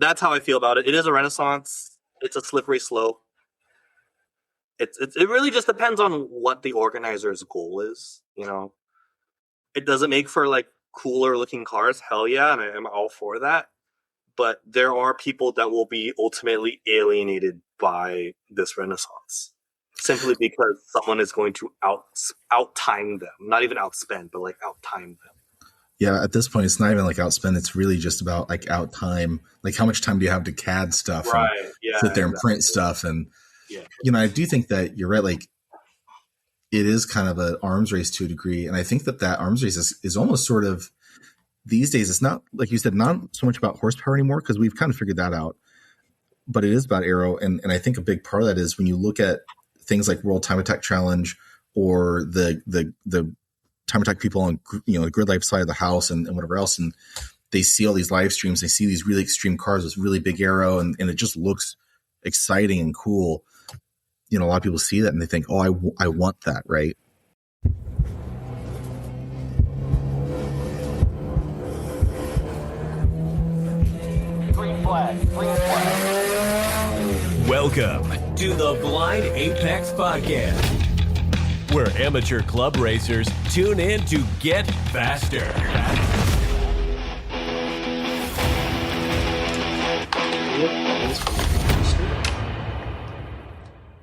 that's how I feel about it. It is a renaissance. It's a slippery slope. It really just depends on what the organizer's goal is. It doesn't make for like cooler looking cars. Hell yeah, and I'm all for that. But there are people that will be ultimately alienated by this renaissance simply because someone is going to out time them. Not even outspend, but like out time them. Yeah, at this point, it's not even like outspend. It's really just about like out time. Like how much time do you have to CAD stuff and sit there and print stuff? And, I do think that you're right. Like it is kind of an arms race to a degree. And I think that arms race is almost sort of, these days, it's not, like you said, not so much about horsepower anymore because we've kind of figured that out. But it is about aero. And I think a big part of that is when you look at things like World Time Attack Challenge or the Time Attack people on the grid life side of the house and whatever else, and they see all these live streams, they see these really extreme cars with really big aero, and it just looks exciting and cool. A lot of people see that and they think, oh, I want that, right? Green flag. Welcome to the Blind Apex Podcast, where amateur club racers tune in to get faster.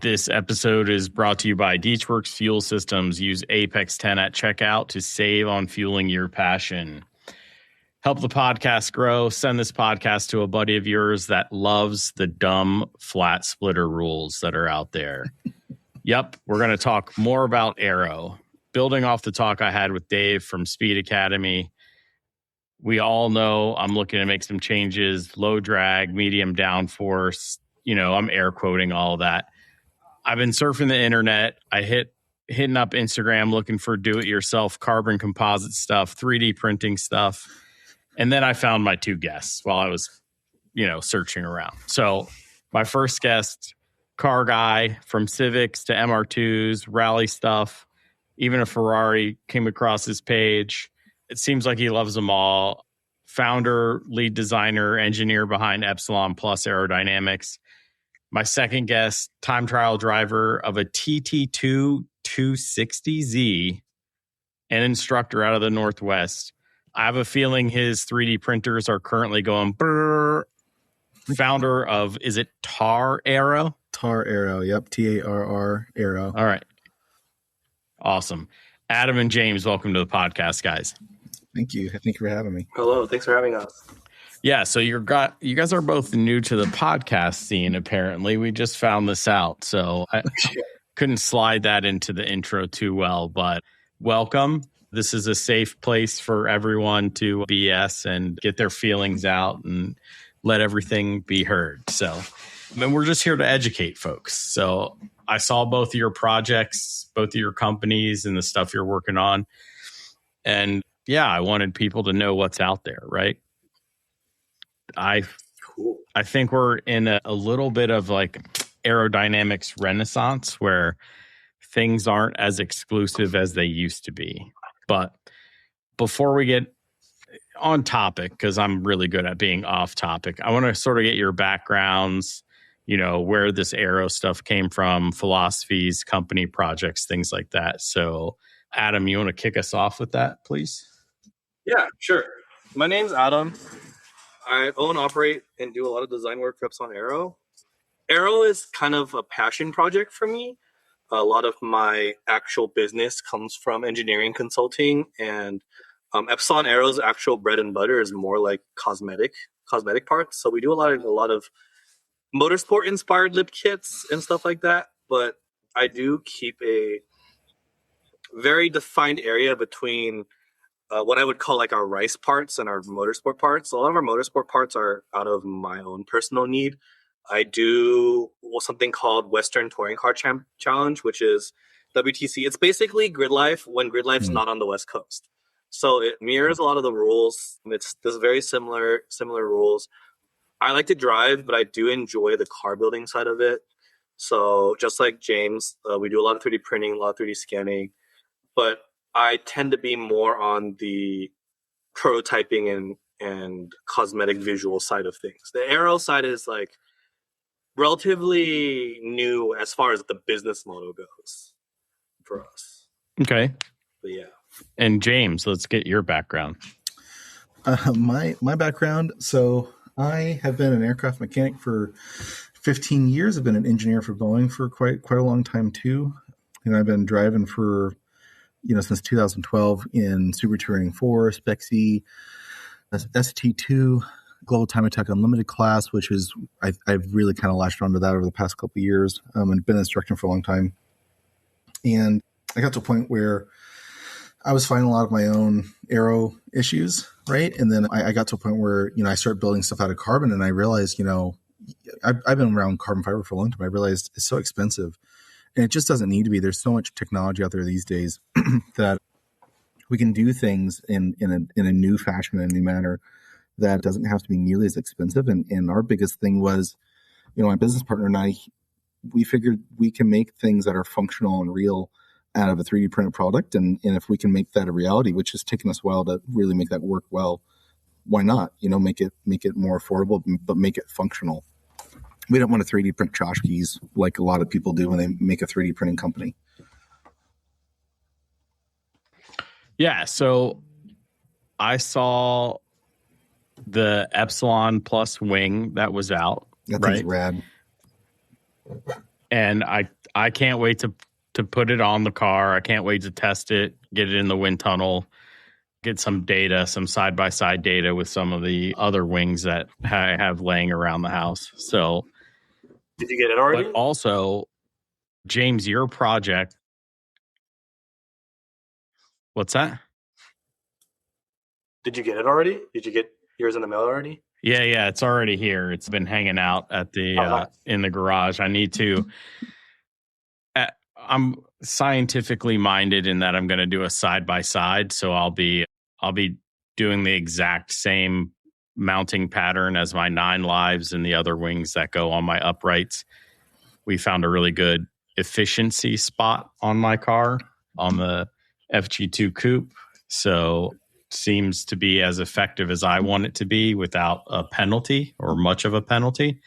This episode is brought to you by DeechWorks Fuel Systems. Use Apex 10 at checkout to save on fueling your passion. Help the podcast grow. Send this podcast to a buddy of yours that loves the dumb flat splitter rules that are out there. Yep, we're going to talk more about aero. Building off the talk I had with Dave from Speed Academy, we all know I'm looking to make some changes, low drag, medium downforce. I'm air quoting all of that. I've been surfing the internet. I hitting up Instagram looking for do-it-yourself carbon composite stuff, 3D printing stuff. And then I found my two guests while I was, searching around. So my first guest, car guy from Civics to MR2s, rally stuff, even a Ferrari, came across his page. It seems like he loves them all. Founder, lead designer, engineer behind Epsilon Plus Aerodynamics. My second guest, time trial driver of a TT2 260Z, an instructor out of the Northwest. I have a feeling his 3D printers are currently going brrr. Founder of, is it Tar Aero? Tar Aero, yep. TARR Aero. All right. Awesome. Adam and James, welcome to the podcast, guys. Thank you. Thank you for having me. Hello. Thanks for having us. Yeah, so you guys are both new to the podcast scene, apparently. We just found this out, so I couldn't slide that into the intro too well, but welcome. This is a safe place for everyone to BS and get their feelings out and let everything be heard. So, we're just here to educate folks. So I saw both of your projects, both of your companies and the stuff you're working on. And yeah, I wanted people to know what's out there, right? I think we're in a little bit of like aerodynamics renaissance where things aren't as exclusive as they used to be. But before we get on topic, because I'm really good at being off topic, I want to sort of get your backgrounds, where this aero stuff came from, philosophies, company projects, things like that. So Adam, you want to kick us off with that, please? Yeah, sure. My name's Adam. I own, operate, and do a lot of design work for Epsilon Aero. Aero is kind of a passion project for me. A lot of my actual business comes from engineering consulting, and Epsilon Aero's actual bread and butter is more like cosmetic parts. So we do a lot of motorsport inspired lip kits and stuff like that. But I do keep a very defined area between what I would call like our rice parts and our motorsport parts. A lot of our motorsport parts are out of my own personal need. I do something called Western Touring Car Challenge, which is WTC. It's basically Grid Life when Grid Life's not on the West Coast. So it mirrors a lot of the rules. There's very similar rules. I like to drive, but I do enjoy the car building side of it. So just like James, we do a lot of 3D printing, a lot of 3D scanning, but I tend to be more on the prototyping and cosmetic visual side of things. The aero side is like relatively new as far as the business model goes for us. Okay. But yeah. And James, let's get your background. My background. So I have been an aircraft mechanic for 15 years. I've been an engineer for Boeing for quite a long time too. And I've been driving for, since 2012 in Super Touring 4, Spec C, ST2, Global Time Attack Unlimited class, which is, I've really kind of latched onto that over the past couple of years, and been instructing for a long time. And I got to a point where I was finding a lot of my own aero issues, right? And then I got to a point where, I started building stuff out of carbon, and I realized, I've been around carbon fiber for a long time. I realized it's so expensive, and it just doesn't need to be. There's so much technology out there these days that we can do things in a new fashion, in a new manner that doesn't have to be nearly as expensive. And our biggest thing was, my business partner and I, we figured we can make things that are functional and real out of a 3D printed product. And if we can make that a reality, which has taken us a while to really make that work well, why not? Make it more affordable, but make it functional. We don't want to 3D print tchotchkes like a lot of people do when they make a 3D printing company. Yeah, so I saw the Epsilon Plus wing that was out. That thing's rad. And I can't wait to put it on the car. I can't wait to test it, get it in the wind tunnel, get some data, some side-by-side data with some of the other wings that I have laying around the house. So, did you get it already? But also, James, your project. What's that? Did you get it already? Did you get yours in the mail already? Yeah, it's already here. It's been hanging out at the in the garage. I need to. I'm scientifically minded in that I'm going to do a side by side, so I'll be doing the exact same mounting pattern as my 9 lives and the other wings that go on my uprights. We found a really good efficiency spot on my car on the FG2 coupe, so seems to be as effective as I want it to be without a penalty or much of a penalty.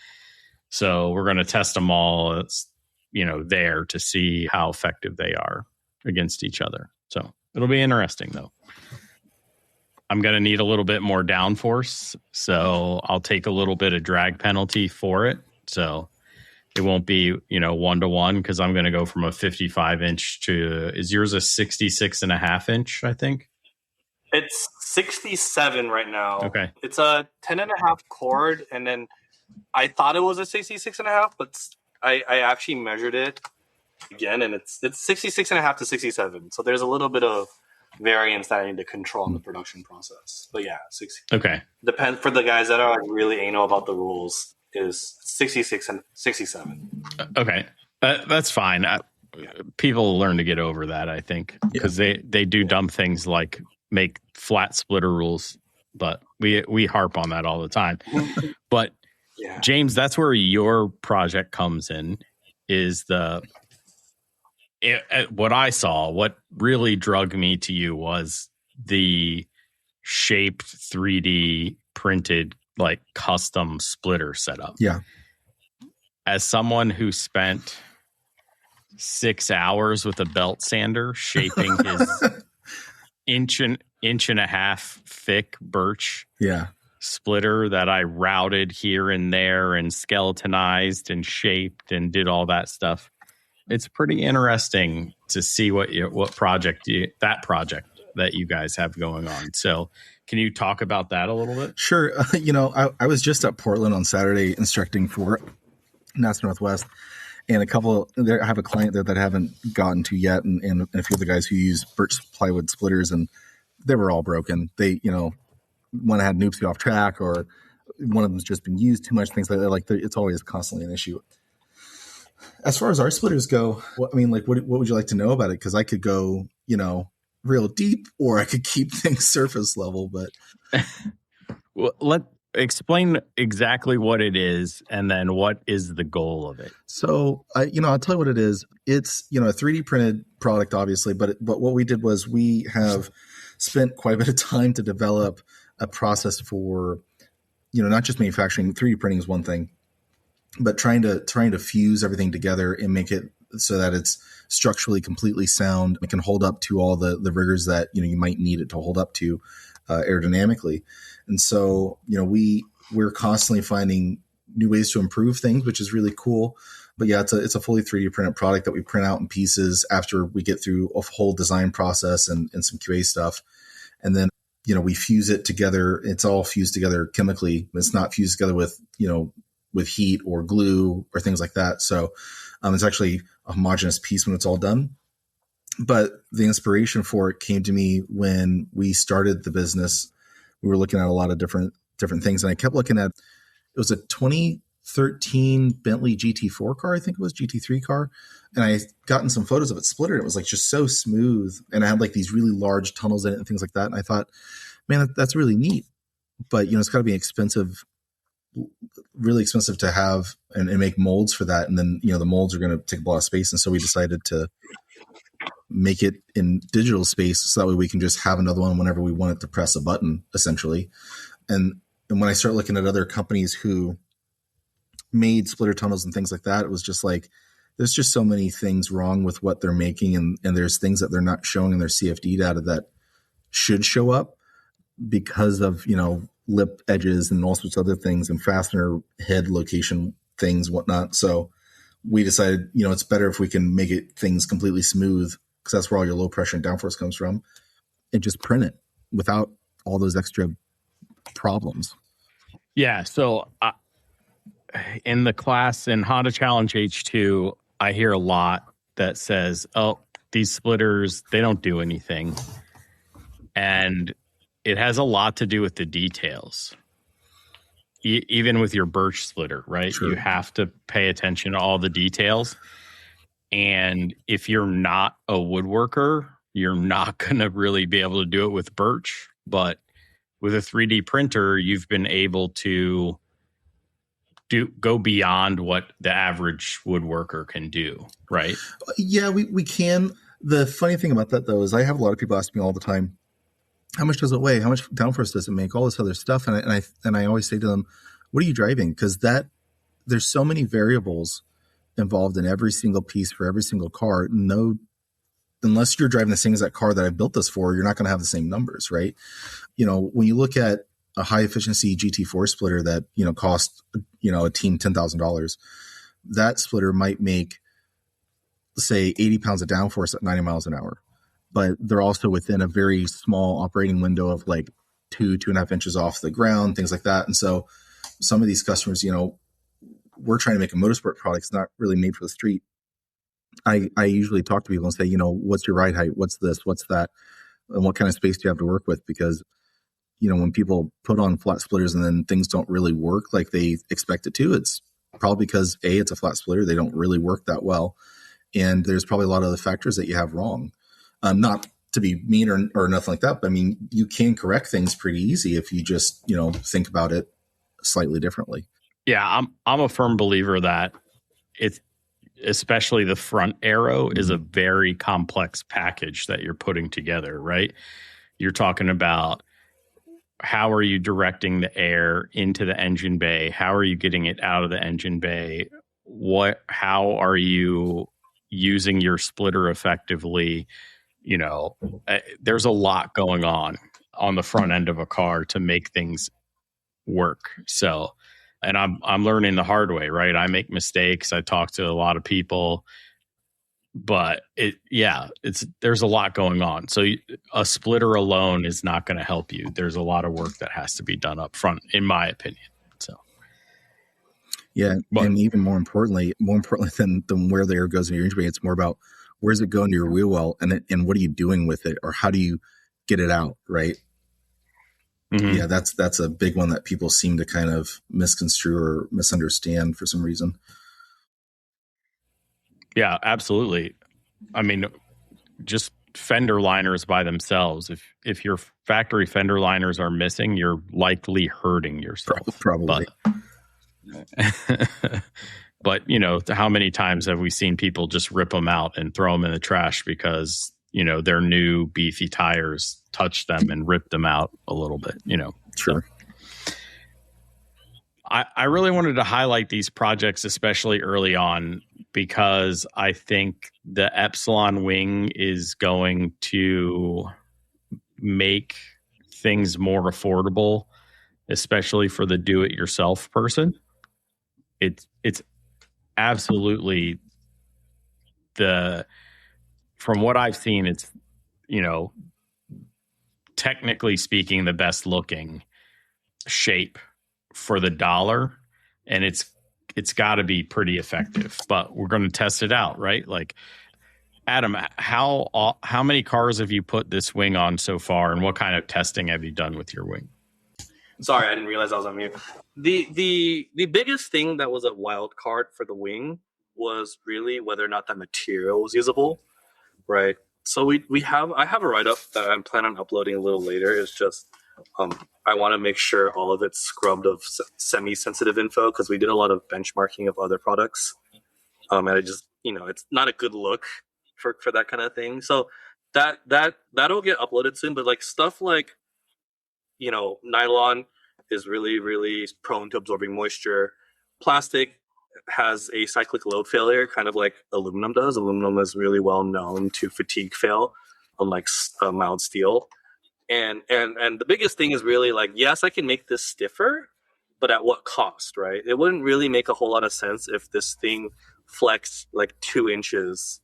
So we're going to test them all, there to see how effective they are against each other. So it'll be interesting, though. I'm going to need a little bit more downforce, so I'll take a little bit of drag penalty for it. So it won't be, 1-to-1 because I'm going to go from a 55-inch to, is yours a 66.5-inch, I think? It's 67 right now. Okay. It's a 10.5 cord, and then I thought it was a 66.5, but I actually measured it again, and it's 66.5 to 67. So there's a little bit of variance that I need to control in the production process. But yeah, 60. Okay. Depend for the guys that are really anal about the rules is 66 and 67. Okay, that's fine. People learn to get over that, I think, because they do dumb things like make flat splitter rules, but we harp on that all the time. But yeah. James, that's where your project comes in. Is what I saw, what really drug me to you was the shaped 3D printed like custom splitter setup. Yeah. As someone who spent 6 hours with a belt sander shaping his inch and a half thick birch splitter that I routed here and there and skeletonized and shaped and did all that stuff. It's pretty interesting to see what project that you guys have going on. So can you talk about that a little bit? Sure. I was just at Portland on Saturday instructing for NASA Northwest, and I have a client there that I haven't gotten to yet, and a few of the guys who use birch plywood splitters, and they were all broken. They, one had an oopsie off track, or one of them's just been used too much, things like that. Like it's always constantly an issue. As far as our splitters go, what would you like to know about it? Because I could go, real deep, or I could keep things surface level. But well, explain exactly what it is, and then what is the goal of it. So, I'll tell you what it is. It's a 3D printed product, obviously, but what we did was we have spent quite a bit of time to develop a process for, not just manufacturing. 3D printing is one thing, but trying to fuse everything together and make it so that it's structurally completely sound. It can hold up to all the rigors that, you might need it to hold up to aerodynamically. And so, we're constantly finding new ways to improve things, which is really cool. But yeah, it's a fully 3D printed product that we print out in pieces after we get through a whole design process and some QA stuff. And then, we fuse it together. It's all fused together chemically. It's not fused together with heat or glue or things like that. So it's actually a homogeneous piece when it's all done. But the inspiration for it came to me when we started the business. We were looking at a lot of different things. And I kept looking at, it was a 2013 Bentley GT4 car. I think it was GT3 car. And I gotten some photos of it splitter. And it was like just so smooth. And I had like these really large tunnels in it and things like that. And I thought, man, that's really neat. But, it's got to be expensive, really expensive to have and make molds for that. And then, the molds are going to take a lot of space. And so we decided to make it in digital space so that way we can just have another one whenever we want it to press a button, essentially. And when I start looking at other companies who made splitter tunnels and things like that, it was just like, there's just so many things wrong with what they're making. And there's things that they're not showing in their CFD data that should show up because of, lip edges and all sorts of other things and fastener head location things, whatnot. So we decided, it's better if we can make it things completely smooth, because that's where all your low pressure and downforce comes from, and just print it without all those extra problems. Yeah. So in the class in Honda Challenge H2, I hear a lot that says, oh, these splitters, they don't do anything. And it has a lot to do with the details. Even with your birch splitter, right? True. You have to pay attention to all the details. And if you're not a woodworker, you're not going to really be able to do it with birch. But with a 3D printer, you've been able to go beyond what the average woodworker can do, right? Yeah, we can. The funny thing about that, though, is I have a lot of people ask me all the time, how much does it weigh? How much downforce does it make? All this other stuff. And I always say to them, what are you driving? Because there's so many variables involved in every single piece for every single car. No, unless you're driving the same exact car that I built this for, you're not going to have the same numbers, right? When you look at a high efficiency GT4 splitter that, cost, a team $10,000, that splitter might make, say, 80 pounds of downforce at 90 miles an hour. But they're also within a very small operating window of like 2.5 inches off the ground, things like that. And so some of these customers, we're trying to make a motorsport product. It's not really made for the street. I usually talk to people and say, what's your ride height? What's this? What's that? And what kind of space do you have to work with? Because, when people put on flat splitters and then things don't really work like they expect it to, it's probably because A, it's a flat splitter. They don't really work that well. And there's probably a lot of other factors that you have wrong. Not to be mean or nothing like that, but I mean, you can correct things pretty easy if you just, think about it slightly differently. Yeah, I'm a firm believer that it's, especially the front aero, is a very complex package that you're putting together, right? You're talking about how are you directing the air into the engine bay? How are you getting it out of the engine bay? How are you using your splitter effectively? There's a lot going on the front end of a car to make things work. So, and I'm learning the hard way, right? I make mistakes. I talk to a lot of people, but there's a lot going on. So a splitter alone is not going to help you. There's a lot of work that has to be done up front, in my opinion. So, yeah. And even more importantly than where the air goes in your engine bay, it's more about where's it going to your wheel well, and what are you doing with it, or how do you get it out, right? Mm-hmm. Yeah, that's a big one that people seem to kind of misconstrue or misunderstand for some reason. Yeah, absolutely. I mean, just fender liners by themselves. If your factory fender liners are missing, you're likely hurting yourself. Probably. But, how many times have we seen people just rip them out and throw them in the trash because, their new beefy tires touched them and ripped them out a little bit, Sure. I really wanted to highlight these projects, especially early on, because I think the Epsilon wing is going to make things more affordable, especially for the do-it-yourself person. It's absolutely from what I've seen, it's, technically speaking, the best looking shape for the dollar, and it's got to be pretty effective. But we're going to test it out, right? Like, Adam, how many cars have you put this wing on so far, and what kind of testing have you done with your wing? Sorry, I didn't realize I was on mute. The biggest thing that was a wild card for the wing was really whether or not that material was usable, right? So I have a write-up that I'm planning on uploading a little later. It's just I want to make sure all of it's scrubbed of semi-sensitive info, because we did a lot of benchmarking of other products, and it just, it's not a good look for that kind of thing. So that'll get uploaded soon. But like stuff like, nylon is really, really prone to absorbing moisture. Plastic has a cyclic load failure, kind of like aluminum does. Aluminum is really well known to fatigue fail, unlike mild steel. And the biggest thing is really like, yes, I can make this stiffer, but at what cost, right? It wouldn't really make a whole lot of sense if this thing flexed like 2 inches,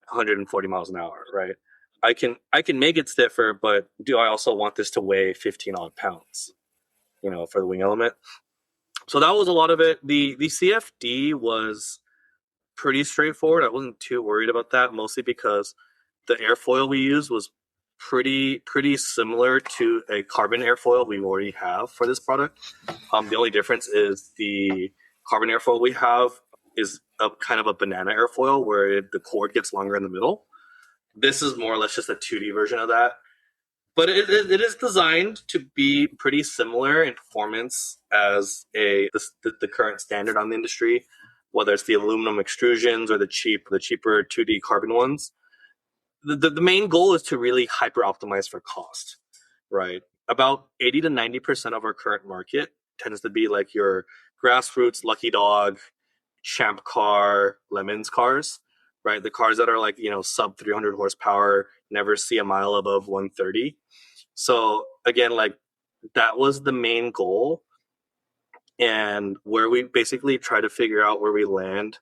140 miles an hour, right? I can make it stiffer, but do I also want this to weigh 15 odd pounds, for the wing element? So that was a lot of it. The CFD was pretty straightforward. I wasn't too worried about that, mostly because the airfoil we used was pretty similar to a carbon airfoil we already have for this product. The only difference is the carbon airfoil we have is a kind of a banana airfoil where the cord gets longer in the middle. This is more or less just a 2D version of that. But it is designed to be pretty similar in performance as the current standard on the industry, whether it's the aluminum extrusions or the cheaper 2D carbon ones. The main goal is to really hyper optimize for cost, right? About 80 to 90% of our current market tends to be like your grassroots, Lucky Dog, Champ Car, Lemons cars, right? The cars that are like, sub 300 horsepower, never see a mile above 130. So again, like that was the main goal, and where we basically try to figure out where we land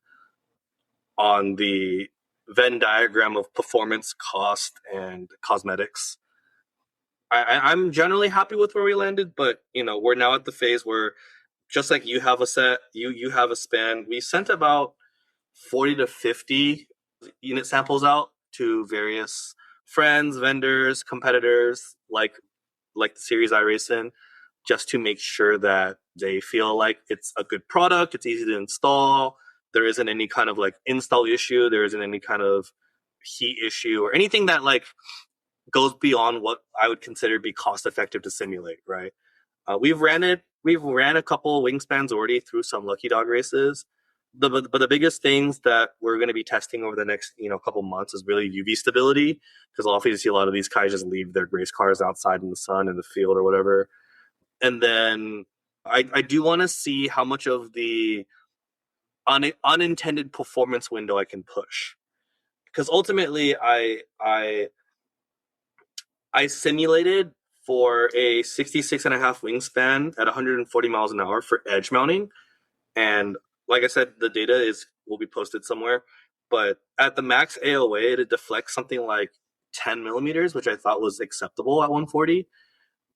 on the Venn diagram of performance, cost, and cosmetics. I'm generally happy with where we landed, but we're now at the phase where, just like you have a set, you have a span. We sent about 40 to 50 unit samples out to various friends, vendors, competitors, like the series I race in, just to make sure that they feel like it's a good product, it's easy to install, there isn't any kind of like install issue, there isn't any kind of heat issue or anything that like goes beyond what I would consider to be cost effective to simulate, right? We've ran a couple wingspans already through some Lucky Dog races. But the biggest things that we're going to be testing over the next couple months is really UV stability, because often you see a lot of these guys just leave their race cars outside in the sun in the field or whatever. And then I do want to see how much of the unintended performance window I can push, because ultimately I simulated for a 66.5 wingspan at 140 miles an hour for edge mounting, and like I said, the data will be posted somewhere. But at the max AOA, it deflects something like 10 millimeters, which I thought was acceptable at 140.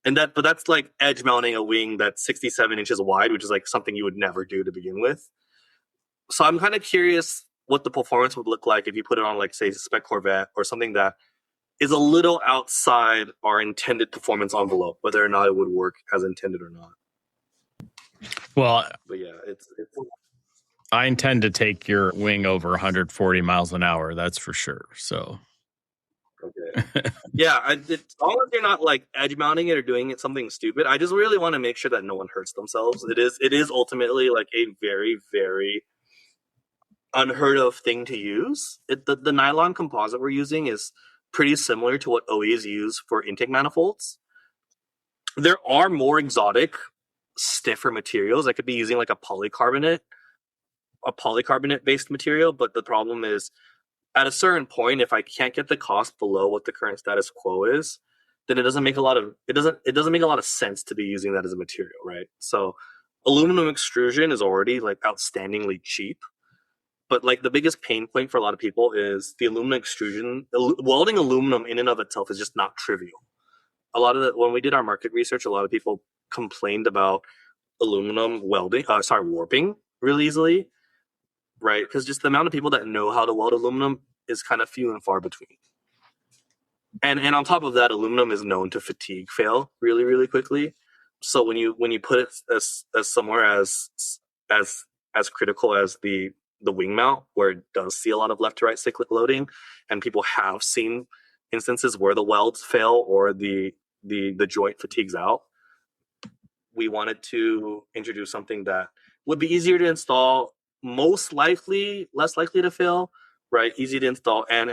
But that's like edge mounting a wing that's 67 inches wide, which is like something you would never do to begin with. So I'm kind of curious what the performance would look like if you put it on, like, say, Spec Corvette or something that is a little outside our intended performance envelope, whether or not it would work as intended or not. Well, but yeah, it's I intend to take your wing over 140 miles an hour. That's for sure. So, okay. Yeah, as long as you're not like edge mounting it or doing it something stupid, I just really want to make sure that no one hurts themselves. It is ultimately like a very, very unheard of thing to use. The nylon composite we're using is pretty similar to what OEs use for intake manifolds. There are more exotic, stiffer materials. I could be using like a polycarbonate based material, but the problem is at a certain point, if I can't get the cost below what the current status quo is, then it doesn't make a lot of sense to be using that as a material, right? So aluminum extrusion is already like outstandingly cheap, but like the biggest pain point for a lot of people is the aluminum extrusion. Welding aluminum in and of itself is just not trivial. When we did our market research, a lot of people complained about aluminum warping really easily, right? Because just the amount of people that know how to weld aluminum is kind of few and far between. And on top of that, aluminum is known to fatigue fail really, really quickly. So when you put it as somewhere as critical as the wing mount, where it does see a lot of left to right cyclic loading, and people have seen instances where the welds fail or the joint fatigues out, we wanted to introduce something that would be easier to install, most likely less likely to fail, right? Easy to install, and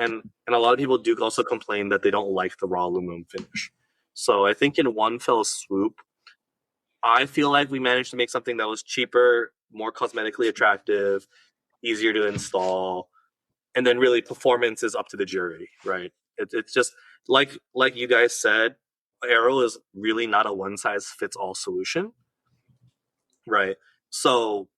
a lot of people do also complain that they don't like the raw aluminum finish. So I think in one fell swoop, I feel like we managed to make something that was cheaper, more cosmetically attractive, easier to install, and then really performance is up to the jury, right? It's just like you guys said, Aero is really not a one size fits all solution, right? So,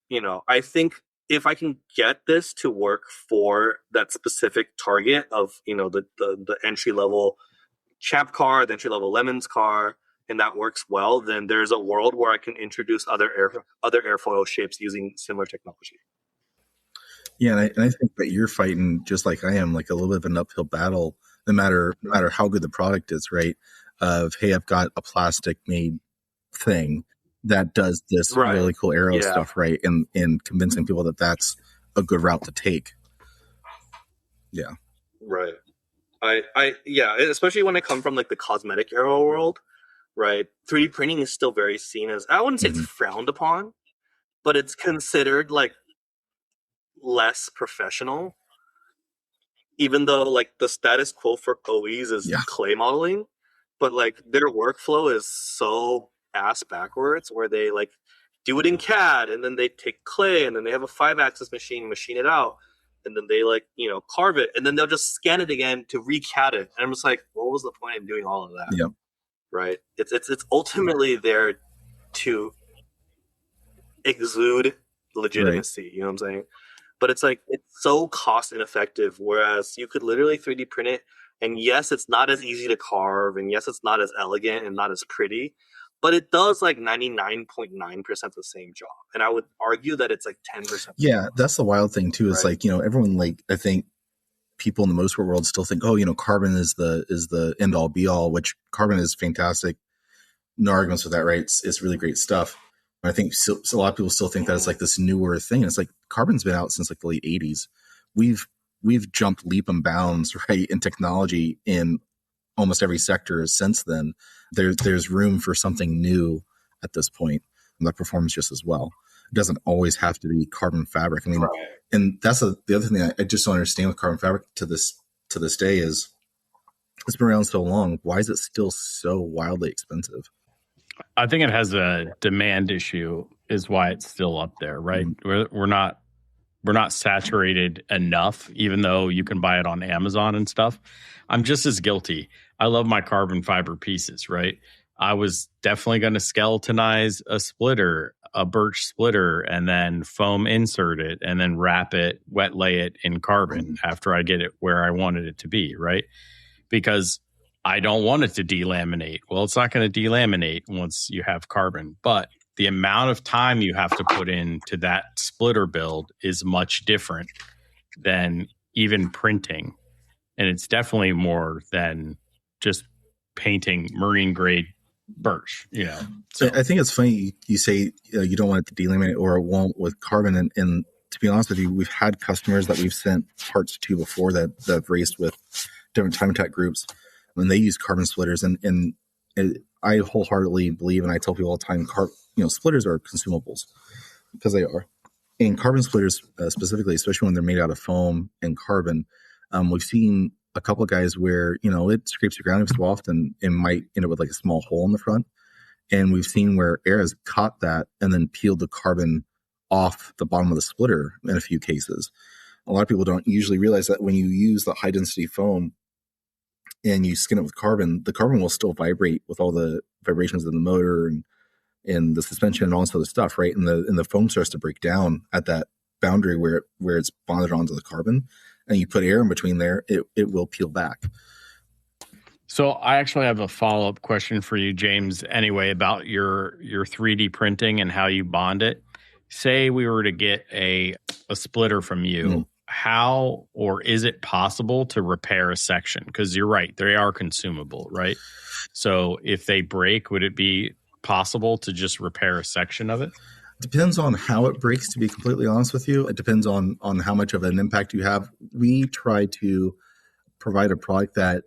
I think if I can get this to work for that specific target of, the entry level Champ car, the entry level Lemons car, and that works well, then there's a world where I can introduce other airfoil shapes using similar technology. Yeah, and I think that you're fighting just like I am, like a little bit of an uphill battle, no matter how good the product is, right? Of, hey, I've got a plastic made thing that does this really cool aero stuff, right? And convincing people that that's a good route to take. Yeah. Right. Especially when I come from like the cosmetic aero world, right? 3D printing is still very seen as, I wouldn't say it's frowned upon, but it's considered like less professional, even though like the status quo for OEs is clay modeling, but like their workflow is so ass backwards where they like do it in CAD and then they take clay and then they have a 5-axis machine it out, and then they like, carve it, and then they'll just scan it again to re-CAD it. And I'm just like, what was the point of doing all of that? Yep. Right? It's ultimately there to exude legitimacy, you know what I'm saying? But it's like, it's so cost ineffective, whereas you could literally 3D print it, and yes, it's not as easy to carve, and yes, it's not as elegant and not as pretty, but it does like 99.9% the same job. And I would argue that it's like 10%. Yeah, that's the wild thing too. Is like, everyone, like, I think people in the motorsport world still think, oh, carbon is the end all be all, which carbon is fantastic. No arguments with that, right? It's really great stuff. I think a lot of people still think that it's like this newer thing. It's like carbon's been out since like the late 80s. We've jumped leap and bounds, right, in technology in almost every sector since then. There's room for something new at this point that performs just as well. It doesn't always have to be carbon fabric. I mean, and that's the other thing I just don't understand with carbon fabric to this day is it's been around so long. Why is it still so wildly expensive? I think it has a demand issue is why it's still up there, right? We're not saturated enough, even though you can buy it on Amazon and stuff. I'm just as guilty. I love my carbon fiber pieces, right? I was definitely going to skeletonize a splitter, a birch splitter, and then foam insert it and then wrap it, wet lay it in carbon after I get it where I wanted it to be, right? Because I don't want it to delaminate. Well, it's not going to delaminate once you have carbon, but the amount of time you have to put into that splitter build is much different than even printing. And it's definitely more than just painting marine grade birch, So I think it's funny you say you don't want it to delaminate or it won't with carbon. And to be honest with you, we've had customers that we've sent parts to before that have raced with different time attack groups when they use carbon splitters. And I wholeheartedly believe, and I tell people all the time, splitters are consumables because they are. And carbon splitters specifically, especially when they're made out of foam and carbon, we've seen a couple of guys where, it scrapes the ground every so often and might end up with like a small hole in the front. And we've seen where air has caught that and then peeled the carbon off the bottom of the splitter in a few cases. A lot of people don't usually realize that when you use the high density foam and you skin it with carbon, the carbon will still vibrate with all the vibrations in the motor and the suspension and all this other stuff, right? And the foam starts to break down at that boundary where it's bonded onto the carbon, and you put air in between there, it will peel back. So I actually have a follow-up question for you, James, anyway, about your 3D printing and how you bond it. Say we were to get a splitter from you, how or is it possible to repair a section? Because you're right, they are consumable, right? So if they break, would it be possible to just repair a section of it? Depends on how it breaks, to be completely honest with you. It depends on how much of an impact you have. We try to provide a product that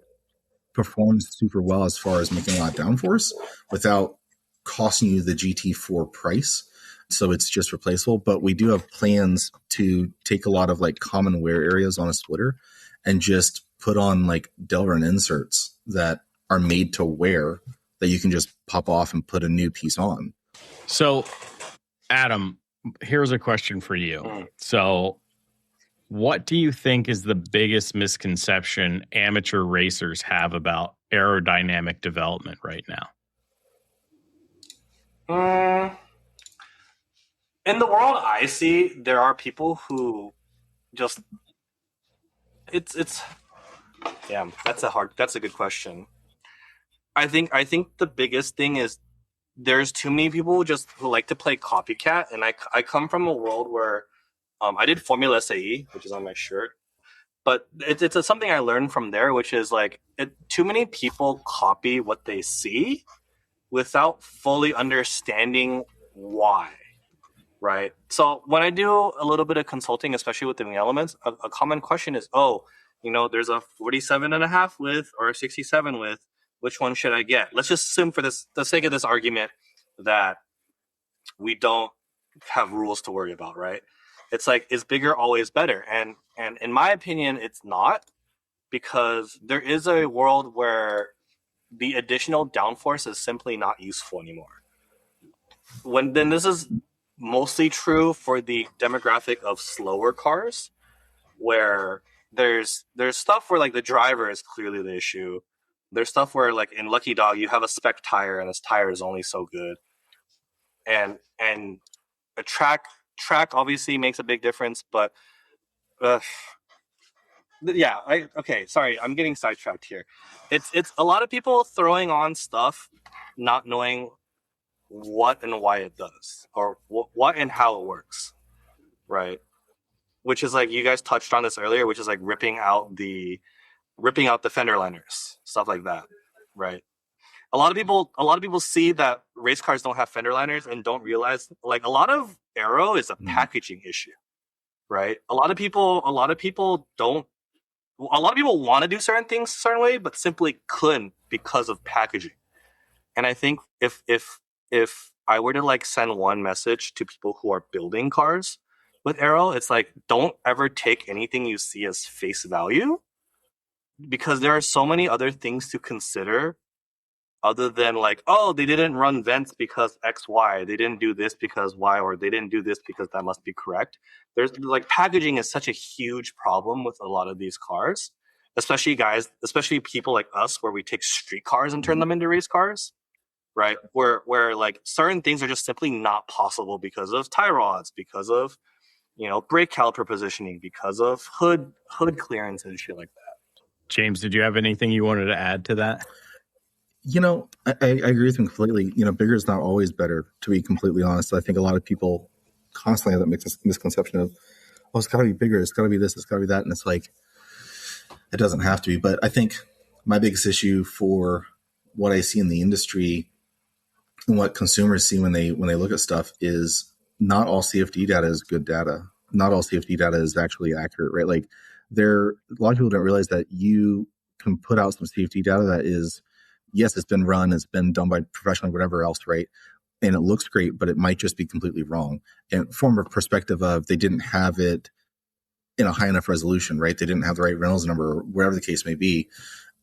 performs super well as far as making a lot of downforce without costing you the GT4 price. So it's just replaceable. But we do have plans to take a lot of like common wear areas on a splitter and just put on like Delrin inserts that are made to wear that you can just pop off and put a new piece on. So, Adam, here's a question for you. So, what do you think is the biggest misconception amateur racers have about aerodynamic development right now? In the world I see, there are people who just it's yeah, that's a good question. I think the biggest thing is there's too many people who like to play copycat, and I come from a world where I did Formula SAE, which is on my shirt, but it's something I learned from there, which is like too many people copy what they see without fully understanding why, right? So when I do a little bit of consulting, especially with the wing elements, a common question is, there's a 47.5 width or a 67 width. Which one should I get? Let's just assume for the sake of this argument that we don't have rules to worry about, right? It's like, is bigger always better? And in my opinion, it's not, because there is a world where the additional downforce is simply not useful anymore. Then this is mostly true for the demographic of slower cars, where there's stuff where like the driver is clearly the issue. There's stuff where, like in Lucky Dog, you have a spec tire, and this tire is only so good. And a track obviously makes a big difference, but sorry, I'm getting sidetracked here. It's a lot of people throwing on stuff, not knowing what and why it does, or what and how it works, right? Which is like, you guys touched on this earlier, which is like ripping out the fender liners, stuff like that, right? A lot of people see that race cars don't have fender liners and don't realize, like, a lot of aero is a packaging issue, right? A lot of people want to do certain things a certain way, but simply couldn't because of packaging. And I think if I were to like send one message to people who are building cars with aero, it's like, don't ever take anything you see as face value, because there are so many other things to consider other than like, oh, they didn't run vents because X, Y. They didn't do this because Y, or they didn't do this because that must be correct. There's like, packaging is such a huge problem with a lot of these cars, especially people like us, where we take street cars and turn them into race cars, right? Where like certain things are just simply not possible because of tie rods, because of, brake caliper positioning, because of hood clearance and shit like that. James, did you have anything you wanted to add to that? I agree with him completely. Bigger is not always better, to be completely honest. I think a lot of people constantly have that misconception of, oh, it's got to be bigger, it's got to be this, it's got to be that. And it's like, it doesn't have to be. But I think my biggest issue for what I see in the industry and what consumers see when they look at stuff is, not all CFD data is good data. Not all CFD data is actually accurate, right? Like, a lot of people don't realize that you can put out some CFD data that is, yes, it's been run, it's been done by professional, whatever else, right? And it looks great, but it might just be completely wrong. And from a perspective of, they didn't have it in a high enough resolution, right? They didn't have the right Reynolds number, or whatever the case may be.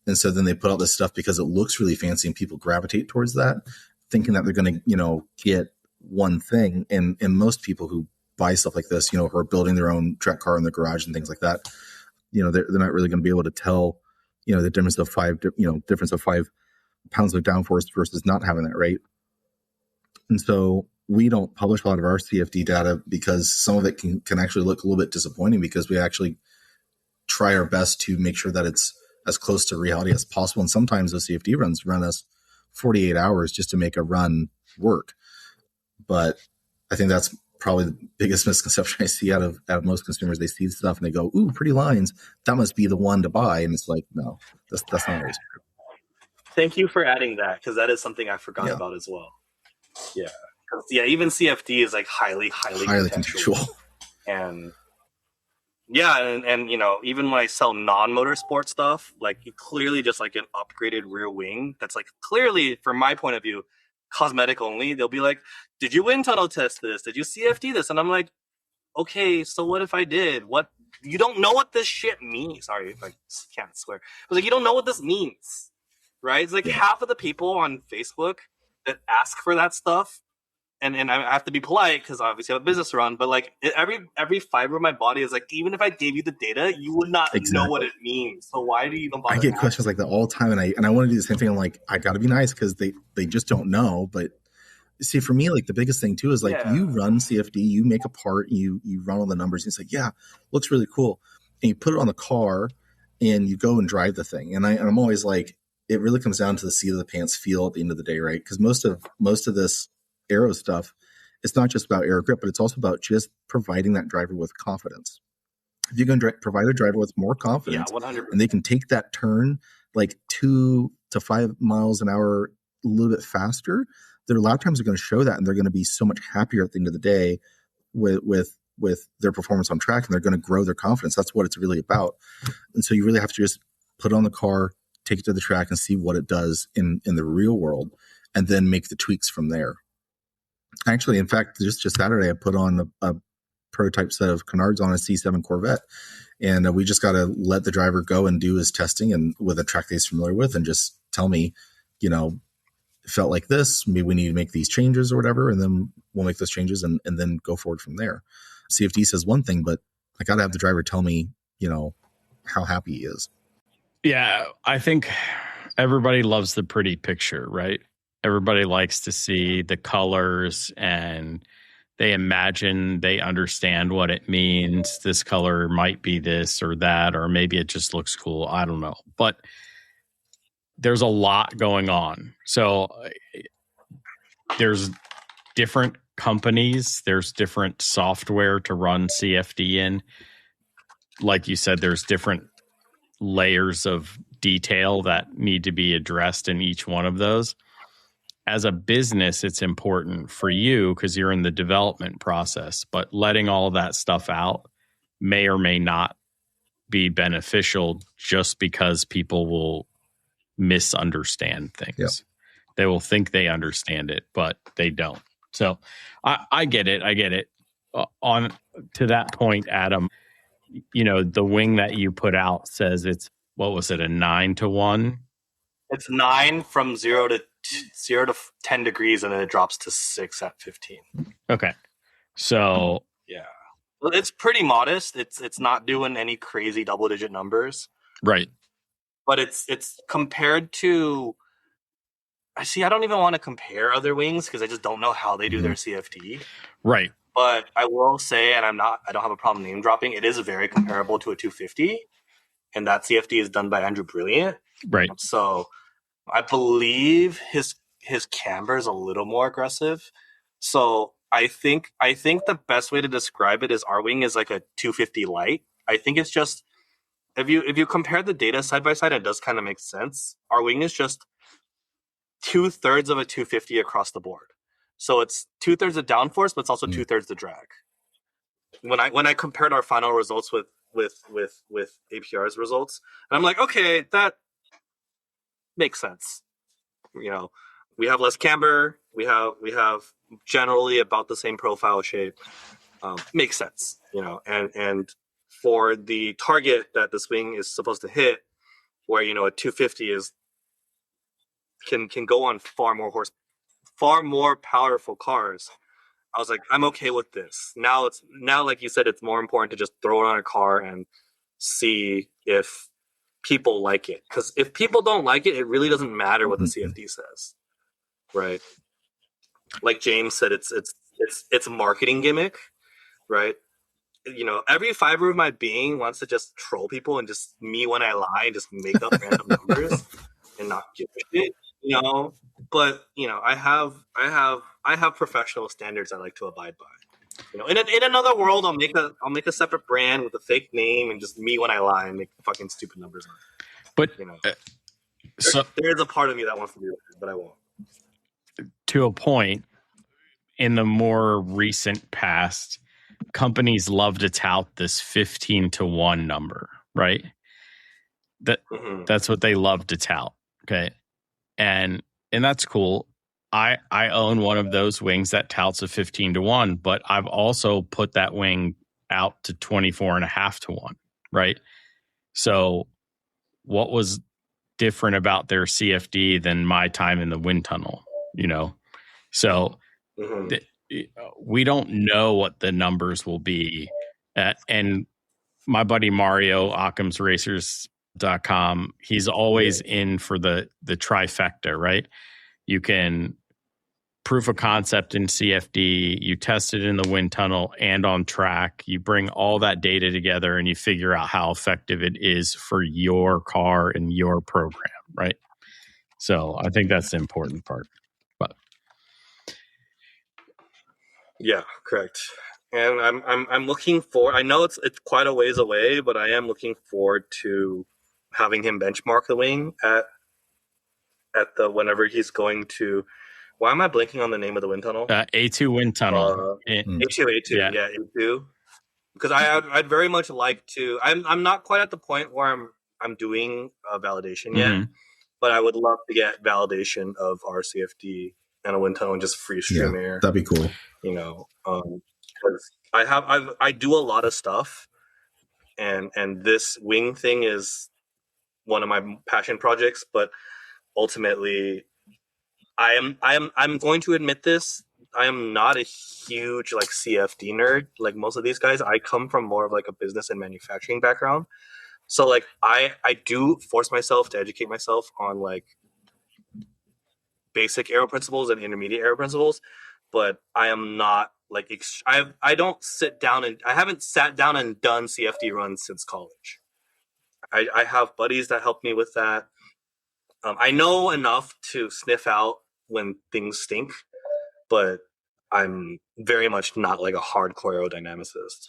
And so then they put out this stuff because it looks really fancy and people gravitate towards that. thinking that they're going to, get one thing. And most people who buy stuff like this, who are building their own track car in their garage and things like that, they're not really going to be able to tell, the difference of 5 pounds of downforce versus not having that, right? And so we don't publish a lot of our CFD data because some of it can actually look a little bit disappointing, because we actually try our best to make sure that it's as close to reality as possible. And sometimes those CFD runs run us 48 hours just to make a run work. But I think that's probably the biggest misconception I see out of most consumers. They see stuff and they go, "Ooh, pretty lines. That must be the one to buy." And it's like, no, that's not always true. Thank you for adding that, because that is something I forgot about as well. Yeah, even CFD is like highly contextual. And even when I sell non-motorsport stuff, like clearly just like an upgraded rear wing that's like clearly, from my point of view, cosmetic only, they'll be like, "Did you wind tunnel test this? Did you CFD this?" And I'm like, okay, so what if I did? What? You don't know what this shit means. Sorry if I can't swear. I was like, you don't know what this means, right? It's like half of the people on Facebook that ask for that stuff, and I have to be polite because obviously I have a business to run, but like every fiber of my body is like, even if I gave you the data, you would not know what it means. So why do you even bother? I get questions like that all the time, and I want to do the same thing. I'm like, I got to be nice because they just don't know. But see, for me, like the biggest thing too is like you run CFD, you make a part, you run all the numbers, and it's like, yeah, looks really cool, and you put it on the car, and you go and drive the thing. And I'm always like, it really comes down to the seat of the pants feel at the end of the day, right? Because most of this aero stuff, it's not just about aero grip, but it's also about just providing that driver with confidence. If you can provide a driver with more confidence, 100%. and they can take that turn like 2 to 5 miles an hour a little bit faster, their lap times are going to show that, and they're going to be so much happier at the end of the day with their performance on track, and they're going to grow their confidence. That's what it's really about. And so you really have to just put it on the car, take it to the track, and see what it does in the real world, and then make the tweaks from there. Actually, in fact, just Saturday, I put on a prototype set of canards on a C7 Corvette, and we just got to let the driver go and do his testing and with a track that he's familiar with, and just tell me, it felt like this, maybe we need to make these changes or whatever, and then we'll make those changes and then go forward from there. CFD says one thing, but I got to have the driver tell me, how happy he is. Yeah, I think everybody loves the pretty picture, right? Everybody likes to see the colors, and they imagine they understand what it means. This color might be this or that, or maybe it just looks cool. I don't know. But there's a lot going on. So there's different companies. There's different software to run CFD in. Like you said, there's different layers of detail that need to be addressed in each one of those. As a business, it's important for you because you're in the development process, but letting all of that stuff out may or may not be beneficial just because people will misunderstand things. Yep. They will think they understand it, but they don't. So I get it. On to that point, Adam, the wing that you put out says it's, what was it, a 9-to-1? It's 9 from 0 to 10 degrees, and then it drops to 6 at 15. Okay. So yeah, well, it's pretty modest. It's not doing any crazy double-digit numbers, right? But it's compared to. I don't even want to compare other wings because I just don't know how they do their CFD. Right. But I will say, and I don't have a problem name dropping, it is very comparable to a 250, and that CFD is done by Andrew Brilliant. Right. So I believe his camber is a little more aggressive. So I think the best way to describe it is our wing is like a 250 light. I think it's just if you compare the data side by side, it does kind of make sense. Our wing is just 2/3 of a 250 across the board. So it's 2/3 of downforce, but it's also 2/3 the drag. When I compared our final results with APR's results, and I'm like, okay, that makes sense. We have less camber. We have generally about the same profile shape. Makes sense, and for the target that the wing is supposed to hit, where a 250 can go on far more far more powerful cars. I was like, I'm okay with this. Now like you said, it's more important to just throw it on a car and see if people like it. Because if people don't like it, it really doesn't matter what the CFD says, right? Like James said, it's a marketing gimmick, right? You know, every fiber of my being wants to just troll people and just me when I lie and just make up random numbers and not give a shit, you know. But you know, I have professional standards I like to abide by. You know, in another world, I'll make a separate brand with a fake name and just me when I lie and make fucking stupid numbers on it. But you know, so there is a part of me that wants to do that, but I won't. To a point, in the more recent past, companies love to tout this 15-to-1 number, right? That's what they love to tout. Okay. And that's cool. I own one of those wings that touts a 15-to-1, but I've also put that wing out to 24.5-to-1, right? So what was different about their CFD than my time in the wind tunnel, you know? So we don't know what the numbers will be. And my buddy Mario, OccamsRacers.com, he's always in for the trifecta, right? You can proof of concept in CFD, you test it in the wind tunnel and on track, you bring all that data together and you figure out how effective it is for your car and your program, right? So I think that's the important part. But yeah, correct. And I'm looking for. I know it's quite a ways away, but I am looking forward to having him benchmark the wing at the whenever he's going to. Why am I blanking on the name of the wind tunnel? A2 wind tunnel. A2, yeah, A2. Because I'd very much like to. I'm not quite at the point where I'm doing validation yet, but I would love to get validation of our CFD and a wind tunnel and just free stream air. That'd be cool. You know, because I do a lot of stuff, and this wing thing is one of my passion projects. But ultimately, I'm going to admit this. I am not a huge like CFD nerd like most of these guys. I come from more of like a business and manufacturing background. So like I do force myself to educate myself on like basic aero principles and intermediate aero principles, but I am not like I don't sit down and I haven't sat down and done CFD runs since college. I have buddies that help me with that. I know enough to sniff out when things stink, but I'm very much not like a hardcore aerodynamicist.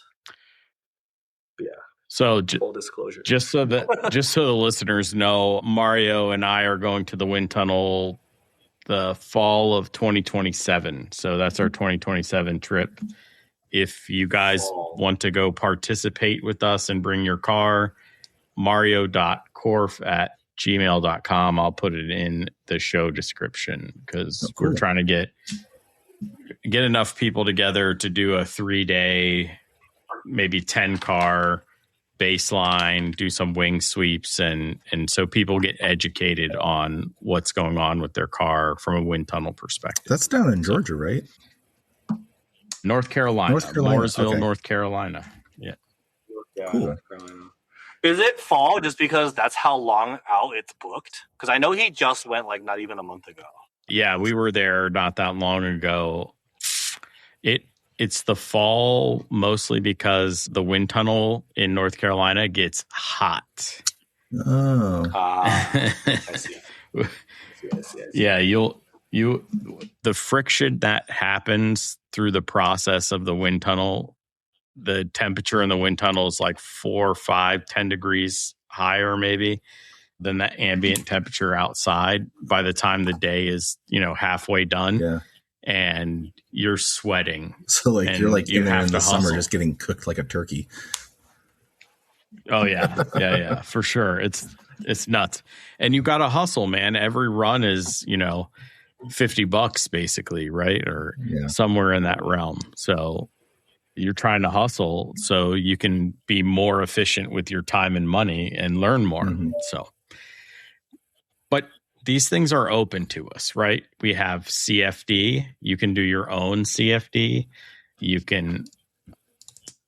But yeah. So full disclosure. Just so the listeners know, Mario and I are going to the wind tunnel the fall of 2027. So that's our 2027 trip. If you guys want to go participate with us and bring your car, mario.corf@gmail.com. I'll put it in the show description because we're trying to get enough people together to do a 3-day, maybe 10-car baseline, do some wing sweeps, and so people get educated on what's going on with their car from a wind tunnel perspective. That's down in Georgia, right? North Carolina. Mooresville, okay. North Carolina. Yeah. Cool. North Carolina. Is it fall just because that's how long out it's booked? Because I know he just went like not even a month ago. Yeah, we were there not that long ago. It's the fall mostly because the wind tunnel in North Carolina gets hot. Oh. I see. Yeah, the friction that happens through the process of the wind tunnel, the temperature in the wind tunnel is like 4, 5, 10 degrees higher maybe than the ambient temperature outside by the time the day is, halfway done. Yeah. And you're sweating. So like you're like in there in the summer just getting cooked like a turkey. Oh yeah. Yeah, for sure. It's nuts. And you got to hustle, man. Every run is, $50 basically, right? Or somewhere in that realm. So you're trying to hustle so you can be more efficient with your time and money and learn more. So, but these things are open to us, right? We have CFD. You can do your own CFD. You can,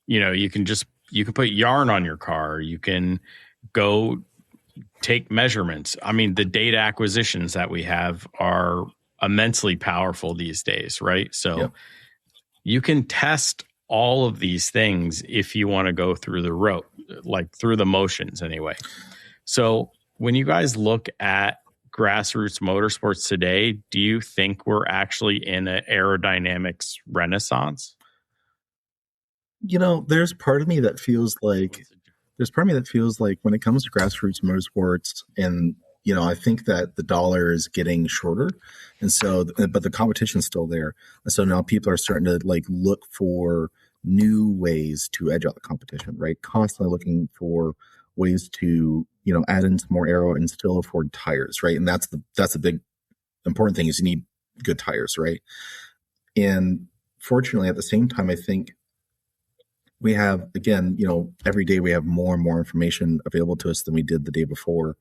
you can put yarn on your car. You can go take measurements. I mean, the data acquisitions that we have are immensely powerful these days, right? So you can test all of these things if you want to go through the road, like through the motions anyway. So when you guys look at grassroots motorsports today, do you think we're actually in an aerodynamics renaissance? There's part of me that feels like when it comes to grassroots motorsports, and I think that the dollar is getting shorter, and so but the competition's still there, and so now people are starting to look for new ways to edge out the competition, right? Constantly looking for ways to add in some more aero and still afford tires, right? And that's the big important thing, is you need good tires, right? And fortunately, at the same time, I think we have, again, every day we have more and more information available to us than we did the day before.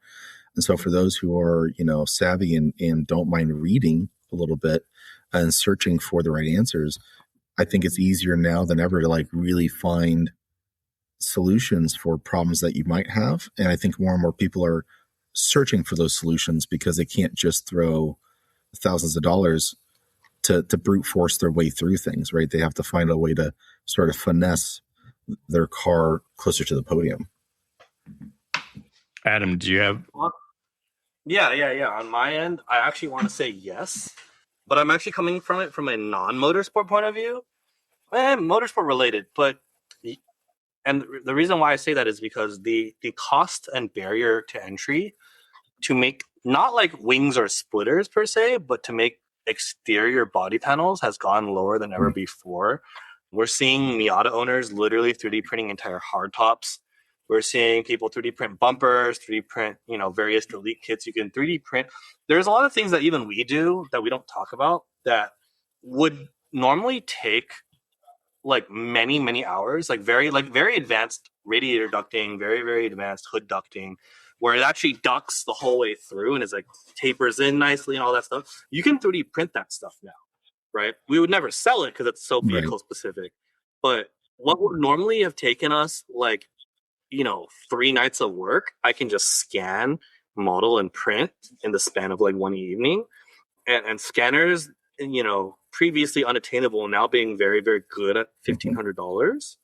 And so for those who are, savvy and don't mind reading a little bit and searching for the right answers, I think it's easier now than ever to really find solutions for problems that you might have. And I think more and more people are searching for those solutions because they can't just throw thousands of dollars to brute force their way through things, right? They have to find a way to sort of finesse their car closer to the podium. Adam, do you have? Yeah. On my end, I actually want to say yes, but I'm actually coming from it from a non-motorsport point of view, motorsport related. But and the reason why I say that is because the cost and barrier to entry to make not like wings or splitters per se, but to make exterior body panels has gone lower than ever before. We're seeing Miata owners literally 3D printing entire hardtops. We're seeing people 3D print bumpers, 3D print, various delete kits. You can 3D print. There's a lot of things that even we do that we don't talk about that would normally take many, many hours, very advanced radiator ducting, very, very advanced hood ducting, where it actually ducts the whole way through and is tapers in nicely and all that stuff. You can 3D print that stuff now, right? We would never sell it because it's so vehicle specific. But what would normally have taken us 3 nights of work, I can just scan, model, and print in the span of one evening. And scanners, previously unattainable, now being very, very good at $1,500,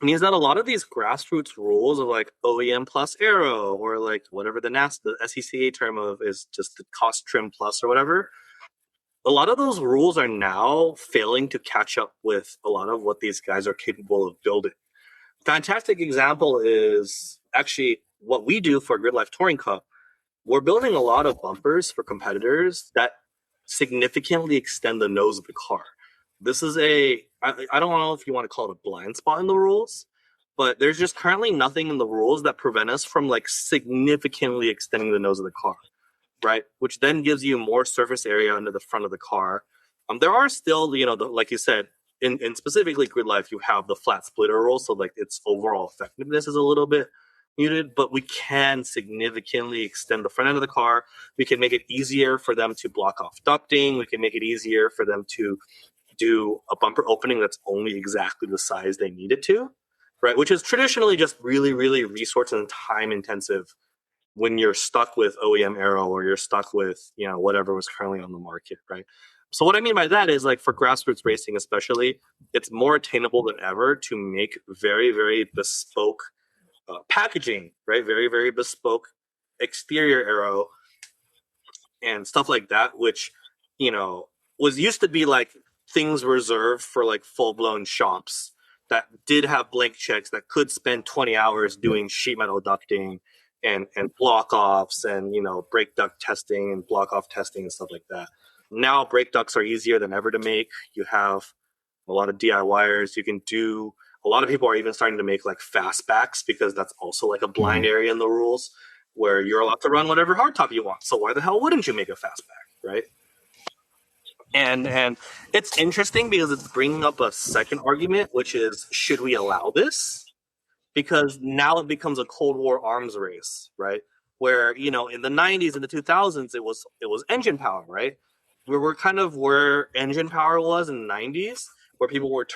means that a lot of these grassroots rules of OEM plus aero, or whatever the SECA term of is just the cost trim plus or whatever, a lot of those rules are now failing to catch up with a lot of what these guys are capable of building. Fantastic example is actually what we do for Grid Life Touring Cup. We're building a lot of bumpers for competitors that significantly extend the nose of the car. This is I don't know if you want to call it a blind spot in the rules, but there's just currently nothing in the rules that prevent us from significantly extending the nose of the car, right? Which then gives you more surface area under the front of the car. There are still, like you said, in specifically Grid Life, you have the flat splitter rule, so its overall effectiveness is a little bit muted, but we can significantly extend the front end of the car. We can make it easier for them to block off ducting. We can make it easier for them to do a bumper opening that's only exactly the size they need it to, right? Which is traditionally just really, really resource and time intensive when you're stuck with OEM aero or you're stuck with, whatever was currently on the market, right? So what I mean by that is for grassroots racing especially, it's more attainable than ever to make very, very bespoke packaging, right? Very, very bespoke exterior aero and stuff like that, which, was used to be things reserved for full-blown shops that did have blank checks that could spend 20 hours doing sheet metal ducting and block offs and, brake duct testing and block off testing and stuff like that. Now brake ducts are easier than ever to make. You have a lot of DIYers. You can do, a lot of people are even starting to make fastbacks because that's also a blind area in the rules where you're allowed to run whatever hardtop you want. So why the hell wouldn't you make a fastback, right? And it's interesting because it's bringing up a second argument, which is, should we allow this? Because now it becomes a Cold War arms race, right? where, you know, in the 90s and the 2000s, it was engine power, right? We're kind of where engine power was in the 90s, where people were,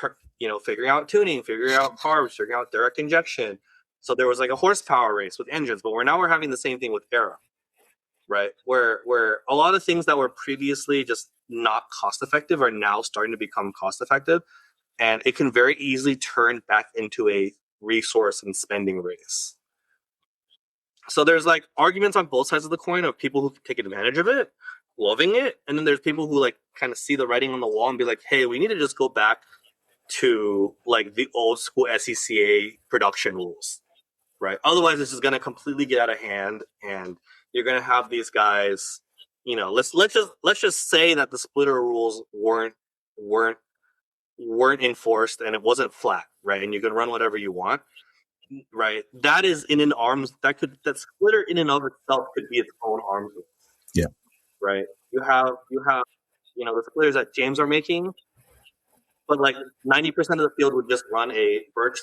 figuring out tuning, figuring out carbs, figuring out direct injection. So there was like a horsepower race with engines, but we're having the same thing with aero, right? Where a lot of things that were previously just not cost effective are now starting to become cost effective, and it can very easily turn back into a resource and spending race. So there's like arguments on both sides of the coin of people who take advantage of it, loving it, and then there's people who like kind of see the writing on the wall and be like, hey, we need to just go back to like the old school SCCA production rules, right? Otherwise, this is going to completely get out of hand, and you're going to have these guys, you know, let's just say that the splitter rules weren't enforced and it wasn't flat, right? And you can run whatever you want. Right, that is in an arms that splitter in and of itself could be its own arms race. Yeah. Right. You have the splitters that James are making, but like 90% of the field would just run a birch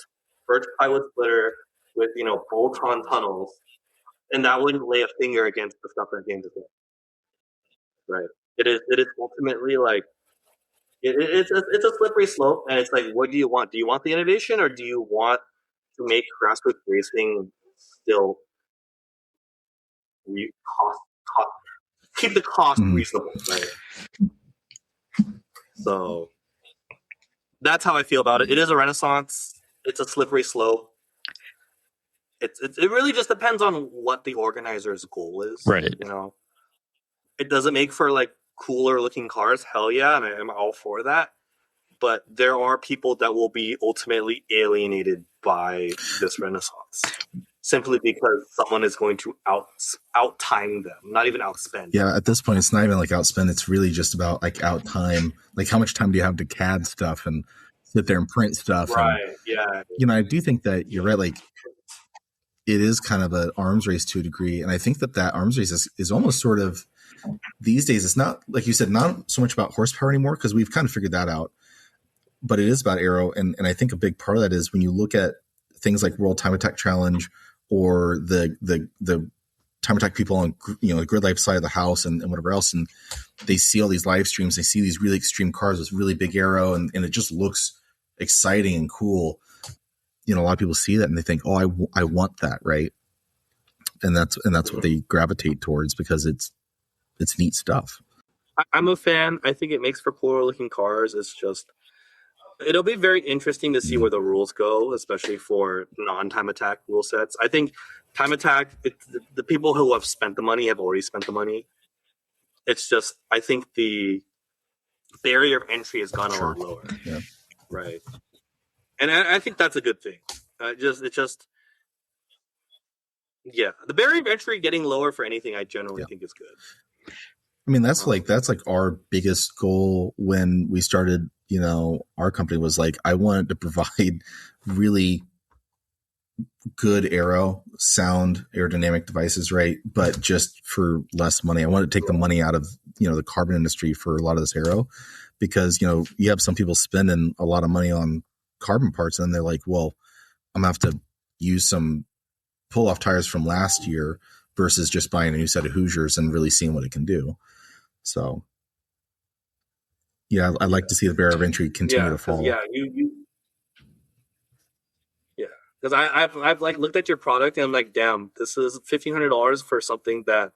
plywood splitter with bolt-on tunnels, and that wouldn't lay a finger against the stuff that James is doing. Right. It is ultimately like it's a slippery slope, and it's like, what do you want? Do you want the innovation, or do you want to make grassroots racing still keep the cost reasonable, right? So that's how I feel about it. It is a renaissance. It's a slippery slope. It really just depends on what the organizer's goal is, right? You know, it doesn't make for like cooler looking cars. Hell yeah, and I'm all for that. But there are people that will be ultimately alienated by this renaissance simply because someone is going to out time them, not even outspend. Yeah, at this point, it's not even like outspend. It's really just about like out time. Like, how much time do you have to CAD stuff and sit there and print stuff? Right. And, yeah. You know, I do think that you're right. Like, it is kind of an arms race to a degree, and I think that arms race is almost sort of these days. It's not, like you said, not so much about horsepower anymore, because we've kind of figured that out. But it is about aero, and I think a big part of that is when you look at things like World Time Attack Challenge or the Time Attack people on the grid life side of the house and whatever else, and they see all these live streams, they see these really extreme cars with really big aero, and it just looks exciting and cool. You know, a lot of people see that and they think, oh, I want that, right? And that's what they gravitate towards, because it's neat stuff. I'm a fan. I think it makes for cooler looking cars. It's just, it'll be very interesting to see where the rules go, especially for non-time attack rule sets. I think time attack, the people who have spent the money have already spent the money. It's just, I think the barrier of entry has gone a lot lower. Yeah. Right. And I think that's a good thing. The barrier of entry getting lower for anything, I generally think is good. I mean, that's like our biggest goal when we started, our company was like, I wanted to provide really good sound aerodynamic devices, right? But just for less money. I wanted to take the money out of, the carbon industry for a lot of this aero, because, you have some people spending a lot of money on carbon parts, and they're like, well, I'm gonna have to use some pull off tires from last year versus just buying a new set of Hoosiers and really seeing what it can do. So yeah, I'd like to see the barrier of entry continue to fall. Yeah, because I've like looked at your product and I'm like, damn, this is $1,500 for something that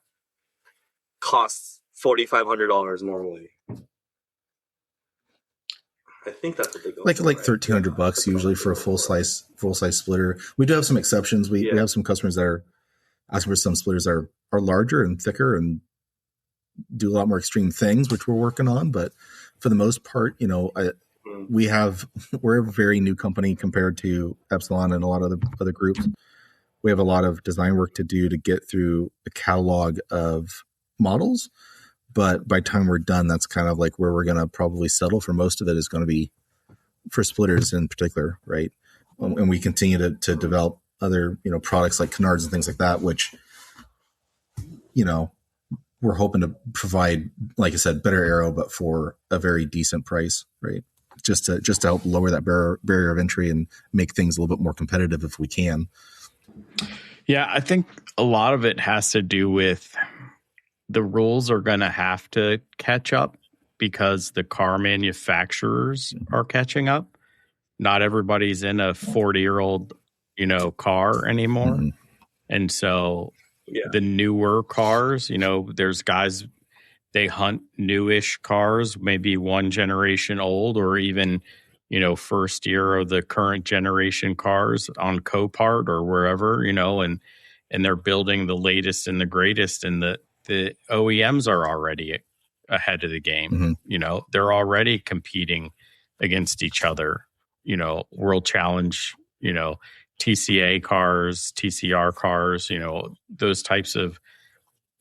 costs $4,500 normally. I think that's what they go like for, like $1,300 usually for a full size splitter. We do have some exceptions. We have some customers that are asking for some splitters that are larger and thicker and do a lot more extreme things, which we're working on. But for the most part, we're a very new company compared to Epsilon and a lot of the other groups. We have a lot of design work to do to get through a catalog of models. But by the time we're done, that's kind of like where we're going to probably settle for. Most of it is going to be for splitters in particular, right? And we continue to develop other, products like canards and things like that, which, we're hoping to provide, like I said, better aero, but for a very decent price, right? Just to help lower that barrier of entry and make things a little bit more competitive if we can. Yeah, I think a lot of it has to do with the rules are going to have to catch up because the car manufacturers are catching up. Not everybody's in a 40-year-old, car anymore. Mm-hmm. And so the newer cars, there's guys, they hunt newish cars, maybe one generation old or even, first year of the current generation cars on Copart or wherever, and they're building the latest and the greatest, and the OEMs are already ahead of the game. Mm-hmm. They're already competing against each other, World Challenge, TCA cars, TCR cars, those types of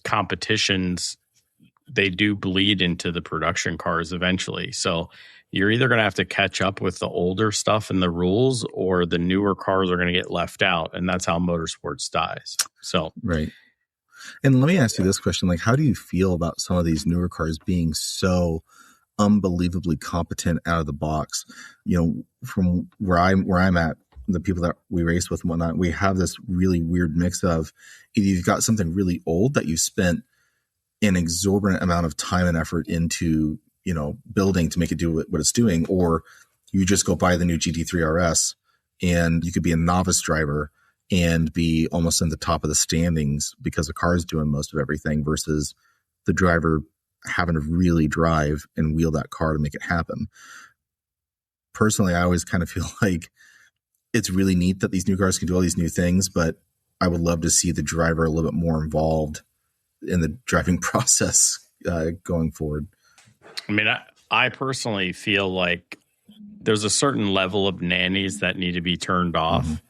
competitions, they do bleed into the production cars eventually. So you're either going to have to catch up with the older stuff and the rules, or the newer cars are going to get left out. And that's how motorsports dies. So, right. And let me ask you this question. Like, how do you feel about some of these newer cars being so unbelievably competent out of the box? From where I'm at, the people that we race with and whatnot, we have this really weird mix of either you've got something really old that you spent an exorbitant amount of time and effort into, building to make it do what it's doing, or you just go buy the new GT3 RS and you could be a novice driver and be almost in the top of the standings because the car is doing most of everything versus the driver having to really drive and wheel that car to make it happen. Personally, I always kind of feel like it's really neat that these new cars can do all these new things, but I would love to see the driver a little bit more involved in the driving process going forward. I mean, I personally feel like there's a certain level of nannies that need to be turned off,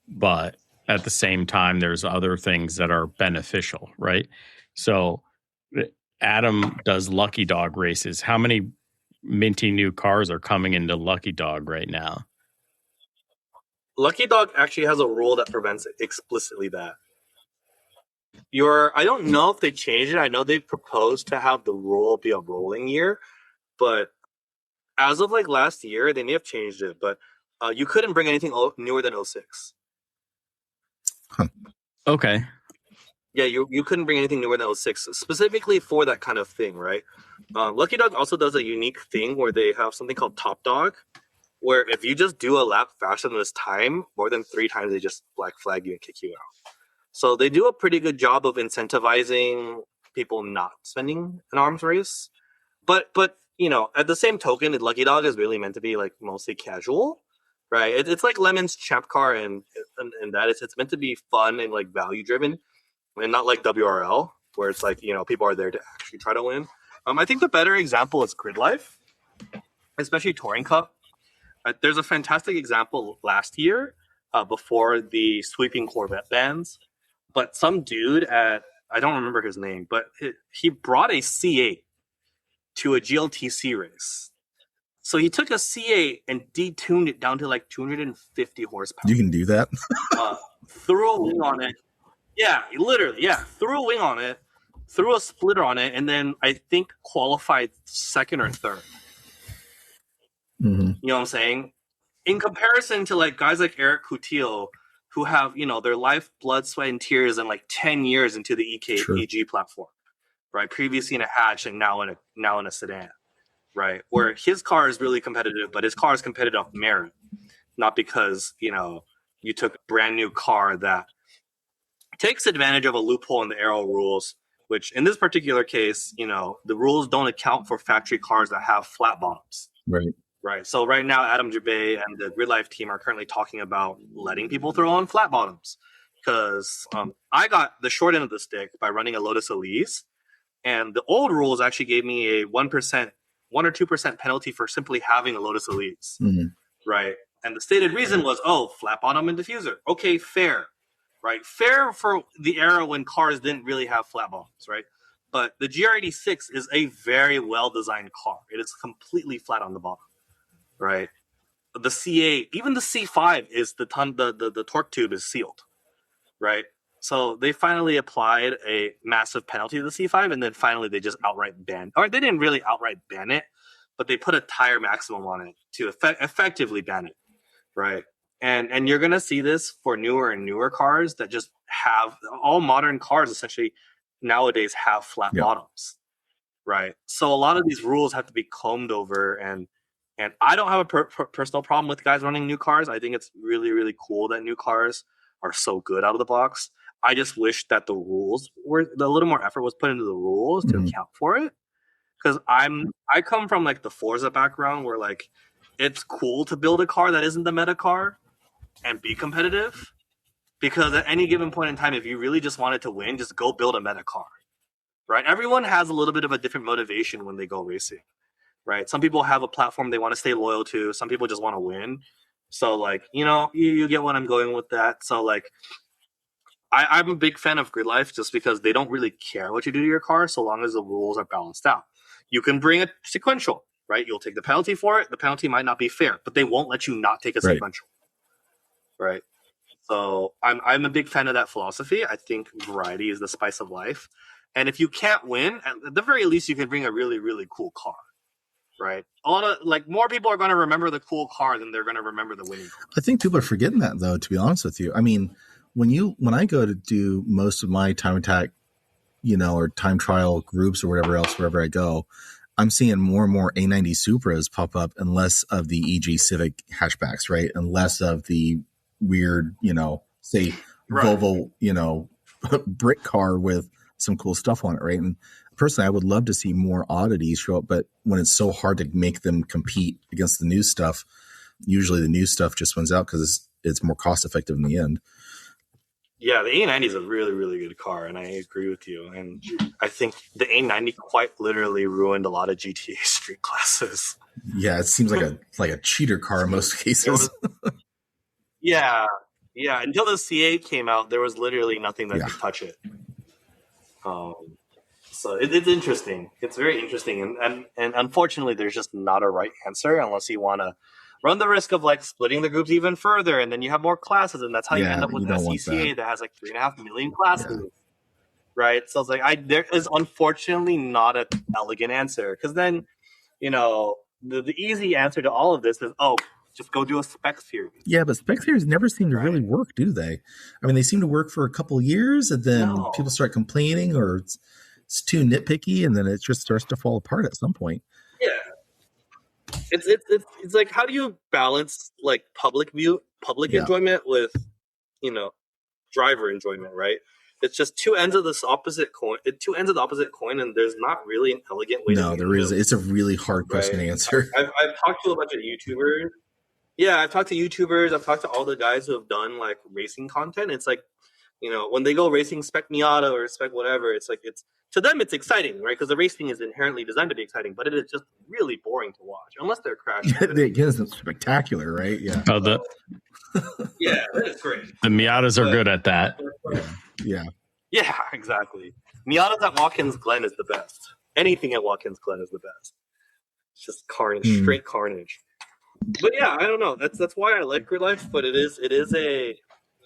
but at the same time, there's other things that are beneficial, right? So Adam does Lucky Dog races. How many minty new cars are coming into Lucky Dog right now? Lucky Dog actually has a rule that prevents explicitly that. I don't know if they changed it. I know they've proposed to have the rule be a rolling year, but as of last year, they may have changed it. But you couldn't bring anything newer than 06. Huh. Okay. Yeah, you couldn't bring anything newer than 06, specifically for that kind of thing, right? Lucky Dog also does a unique thing where they have something called Top Dog, where if you just do a lap faster than this time, more than 3 times, they just black flag you and kick you out. So they do a pretty good job of incentivizing people not spending an arms race. But at the same token, Lucky Dog is really meant to be mostly casual, right? It's like Lemon's Champ Car and that it's meant to be fun and value driven, and not like WRL where it's people are there to actually try to win. I think the better example is Grid Life, especially Touring Cup. There's a fantastic example last year before the sweeping Corvette bans. But some dude I don't remember his name, but he brought a C8 to a GLTC race. So he took a C8 and detuned it down to 250 horsepower. You can do that? Threw a wing on it. Yeah, literally. Yeah, threw a wing on it, threw a splitter on it, and then I think qualified second or third. Mm-hmm. You know what I'm saying? In comparison to guys like Eric Coutillo, who have, their life, blood, sweat, and tears and 10 years into the EG platform, right? Previously in a hatch and now in a sedan, right? Where his car is really competitive, but his car is competitive off merit, not because, you took a brand new car that takes advantage of a loophole in the aero rules, which in this particular case, the rules don't account for factory cars that have flat bottoms. Right. Right. So right now, Adam Jabay and the Grid Life team are currently talking about letting people throw on flat bottoms, because I got the short end of the stick by running a Lotus Elise, and the old rules actually gave me a 1% or 2% penalty for simply having a Lotus Elise. Mm-hmm. Right. And the stated reason was, flat bottom and diffuser. Okay, fair. Right. Fair for the era when cars didn't really have flat bottoms. Right. But the GR86 is a very well designed car. It is completely flat on the bottom. Right, the C8, even the C5 is the torque tube is sealed, right? So they finally applied a massive penalty to the C5, and then finally they just outright banned, or they didn't really outright ban it, but they put a tire maximum on it to effectively ban it, right? And you're gonna see this for newer and newer cars that just have all modern cars essentially nowadays have flat bottoms, right? So a lot of these rules have to be combed over, and I don't have a personal problem with guys running new cars. I think it's really, really cool that new cars are so good out of the box. I just wish that the rules were a little more effort was put into the rules to account for it. Because I come from like the Forza background where like it's cool to build a car that isn't the meta car and be competitive. Because at any given point in time, if you really just wanted to win, just go build a meta car. Right? Everyone has a little bit of a different motivation when they go racing. Right? Some people have a platform they want to stay loyal to. Some people just want to win. So like, you get what I'm going with that. So like I'm a big fan of Grid Life just because they don't really care what you do to your car so long as the rules are balanced out. You can bring a sequential, right? You'll take the penalty for it. The penalty might not be fair, but they won't let you not take a sequential, right? So I'm a big fan of that philosophy. I think variety is the spice of life. And if you can't win, at the very least, you can bring a really, really cool car, right? A lot of more people are going to remember the cool car than they're going to remember the winning car. I think people are forgetting that, though, to be honest with you. I mean, when I go to do most of my time attack, or time trial groups or whatever else, wherever I go, I'm seeing more and more A90 Supras pop up and less of the EG Civic hatchbacks, right? And less of the weird, say Volvo, brick car with some cool stuff on it, right? And personally, I would love to see more oddities show up, but when it's so hard to make them compete against the new stuff, usually the new stuff just wins out because it's more cost effective in the end. Yeah, the A90 is a really, really good car, and I agree with you. And I think the A90 quite literally ruined a lot of GTA street classes. Yeah, it seems like a cheater car in most cases. Yeah. Until the C8 came out, there was literally nothing that could touch it. So it's interesting. It's very interesting, and unfortunately, there's just not a right answer unless you want to run the risk of splitting the groups even further, and then you have more classes, and that's how you end up with an SCCA that has 3.5 million classes, right? So it's there is unfortunately not an elegant answer, because then, the easy answer to all of this is, just go do a spec series. Yeah, but spec series never seem to really work, do they? I mean, they seem to work for a couple of years, and then people start complaining, or it's too nitpicky, and then it just starts to fall apart at some point. Yeah. It's like, how do you balance public enjoyment with driver enjoyment, right? It's just two ends of the opposite coin, and there's not really an elegant way. No, there is. It's a really hard question to answer. I've talked to a bunch of YouTubers. Yeah, I've talked to YouTubers. I've talked to all the guys who have done racing content. It's when they go racing spec Miata or spec whatever, it's to them it's exciting, right? Because the racing is inherently designed to be exciting, but it is just really boring to watch unless they're crashing. It is spectacular, right? Yeah. Yeah, that is great. The Miatas are good at that. Yeah, exactly. Miatas at Watkins Glen is the best. Anything at Watkins Glen is the best. It's just carnage, straight carnage. But yeah, I don't know. That's why I like Grid Life, but it is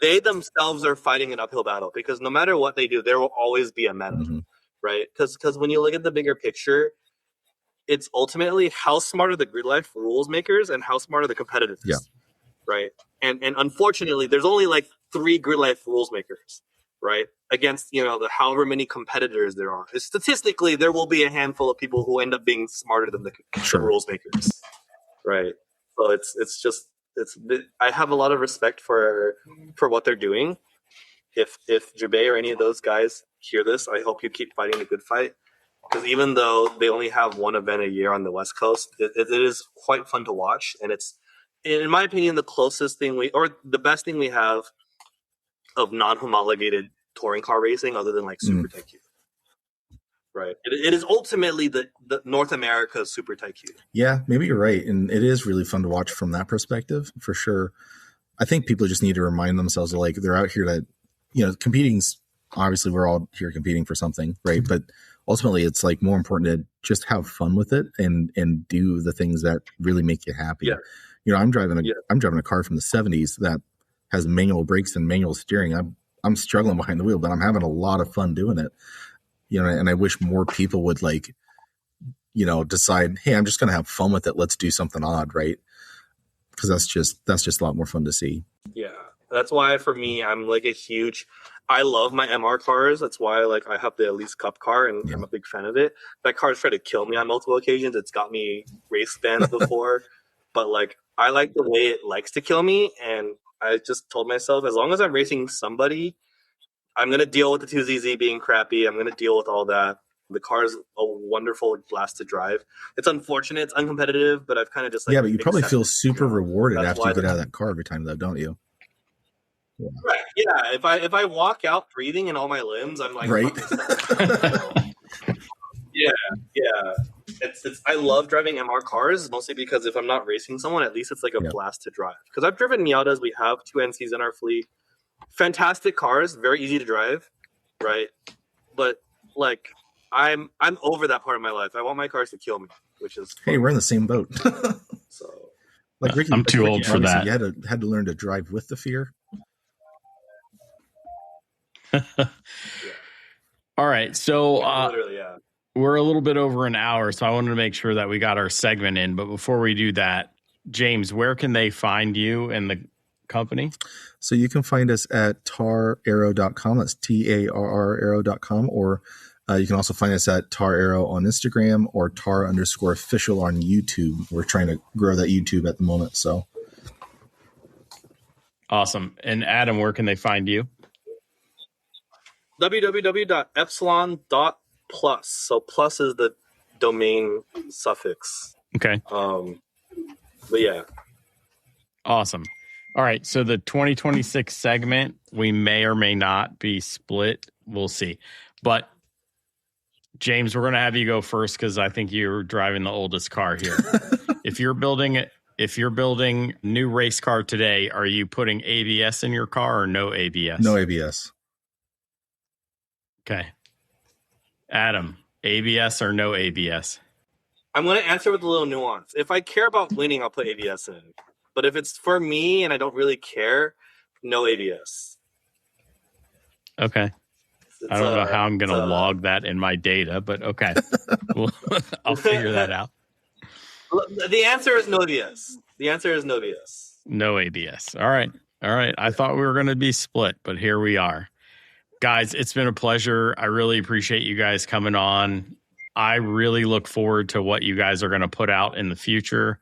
they themselves are fighting an uphill battle, because no matter what they do, there will always be a meta, right? Because when you look at the bigger picture, it's ultimately how smart are the Grid Life rules makers and how smart are the competitors, right? And unfortunately, there's only 3 Grid Life rules makers, right? Against the however many competitors there are. Statistically, there will be a handful of people who end up being smarter than the rules makers, right? So it's I have a lot of respect for what they're doing. If Jabay or any of those guys hear this, I hope you keep fighting the good fight, because even though they only have one event a year on the West Coast, it is quite fun to watch, and it's, in my opinion, the closest thing the best thing we have of non-homologated touring car racing other than Super Tycoon. Right. It is ultimately the North America's Super Tycoon. Yeah, maybe you're right. And it is really fun to watch from that perspective, for sure. I think people just need to remind themselves that they're out here to, competing's, obviously we're all here competing for something, right? But ultimately it's more important to just have fun with it and do the things that really make you happy. Yeah. I'm driving a car from the 70s that has manual brakes and manual steering. I'm struggling behind the wheel, but I'm having a lot of fun doing it. And I wish more people would decide, hey, I'm just going to have fun with it. Let's do something odd, right? because that's just a lot more fun to see. Yeah, that's why for me, I'm like I love my MR cars. That's why like I have the Elise Cup car, and I'm a big fan of it. That car's tried to kill me on multiple occasions. It's got me race bans before, but like I like the way it likes to kill me, and I just told myself, as long as I'm racing somebody, I'm gonna deal with the 2ZZ being crappy. I'm gonna deal with all that. The car's a wonderful blast to drive. It's unfortunate, it's uncompetitive, but I've kind of just like but you probably feel super rewarded after you get out of that car every time, though, don't you? Yeah. Right. Yeah. If I walk out breathing in all my limbs, I'm like, right. Yeah. It's I love driving MR cars, mostly because if I'm not racing someone, at least it's like a blast to drive. Because I've driven Miatas. We have 2 NCs in our fleet. Fantastic cars, very easy to drive, right? But like I'm over that part of my life. I want my cars to kill me, which is hey, we're in the same boat. So like Ricky, I'm too old for that. You had to learn to drive with the fear. All right, so we're a little bit over an hour, so I wanted to make sure that we got our segment in. But before we do that, James, where can they find you and the company? So you can find us at taraero.com. That's TARR arrow.com, or you can also find us at TarAero on Instagram or tar_official on YouTube. We're trying to grow that YouTube at the moment. So awesome. And Adam, where can they find you? www.epsilon.plus. So plus is the domain suffix. Okay. But yeah. Awesome. All right. So the 2026 segment, we may or may not be split. We'll see. But James, we're going to have you go first because I think you're driving the oldest car here. If you're building new race car today, are you putting ABS in your car or no ABS? No ABS. Okay. Adam, ABS or no ABS? I'm going to answer with a little nuance. If I care about winning, I'll put ABS in. But if it's for me and I don't really care, no ABS. Okay. I don't know how I'm going to log that in my data, but okay. I'll figure that out. The answer is no ABS. No ABS. All right. I thought we were going to be split, but here we are. Guys, it's been a pleasure. I really appreciate you guys coming on. I really look forward to what you guys are going to put out in the future.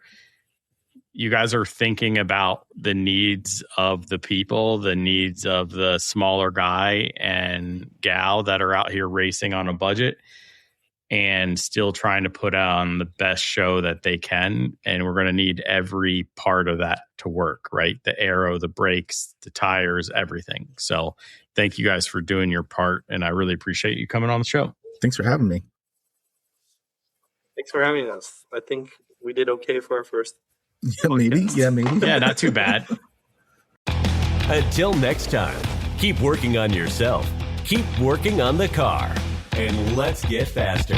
You guys are thinking about the needs of the people, the needs of the smaller guy and gal that are out here racing on a budget and still trying to put on the best show that they can. And we're going to need every part of that to work, right? The aero, the brakes, the tires, everything. So thank you guys for doing your part. And I really appreciate you coming on the show. Thanks for having me. Thanks for having us. I think we did okay for our first. Maybe. Yeah, not too bad. Until next time, keep working on yourself, keep working on the car, and let's get faster.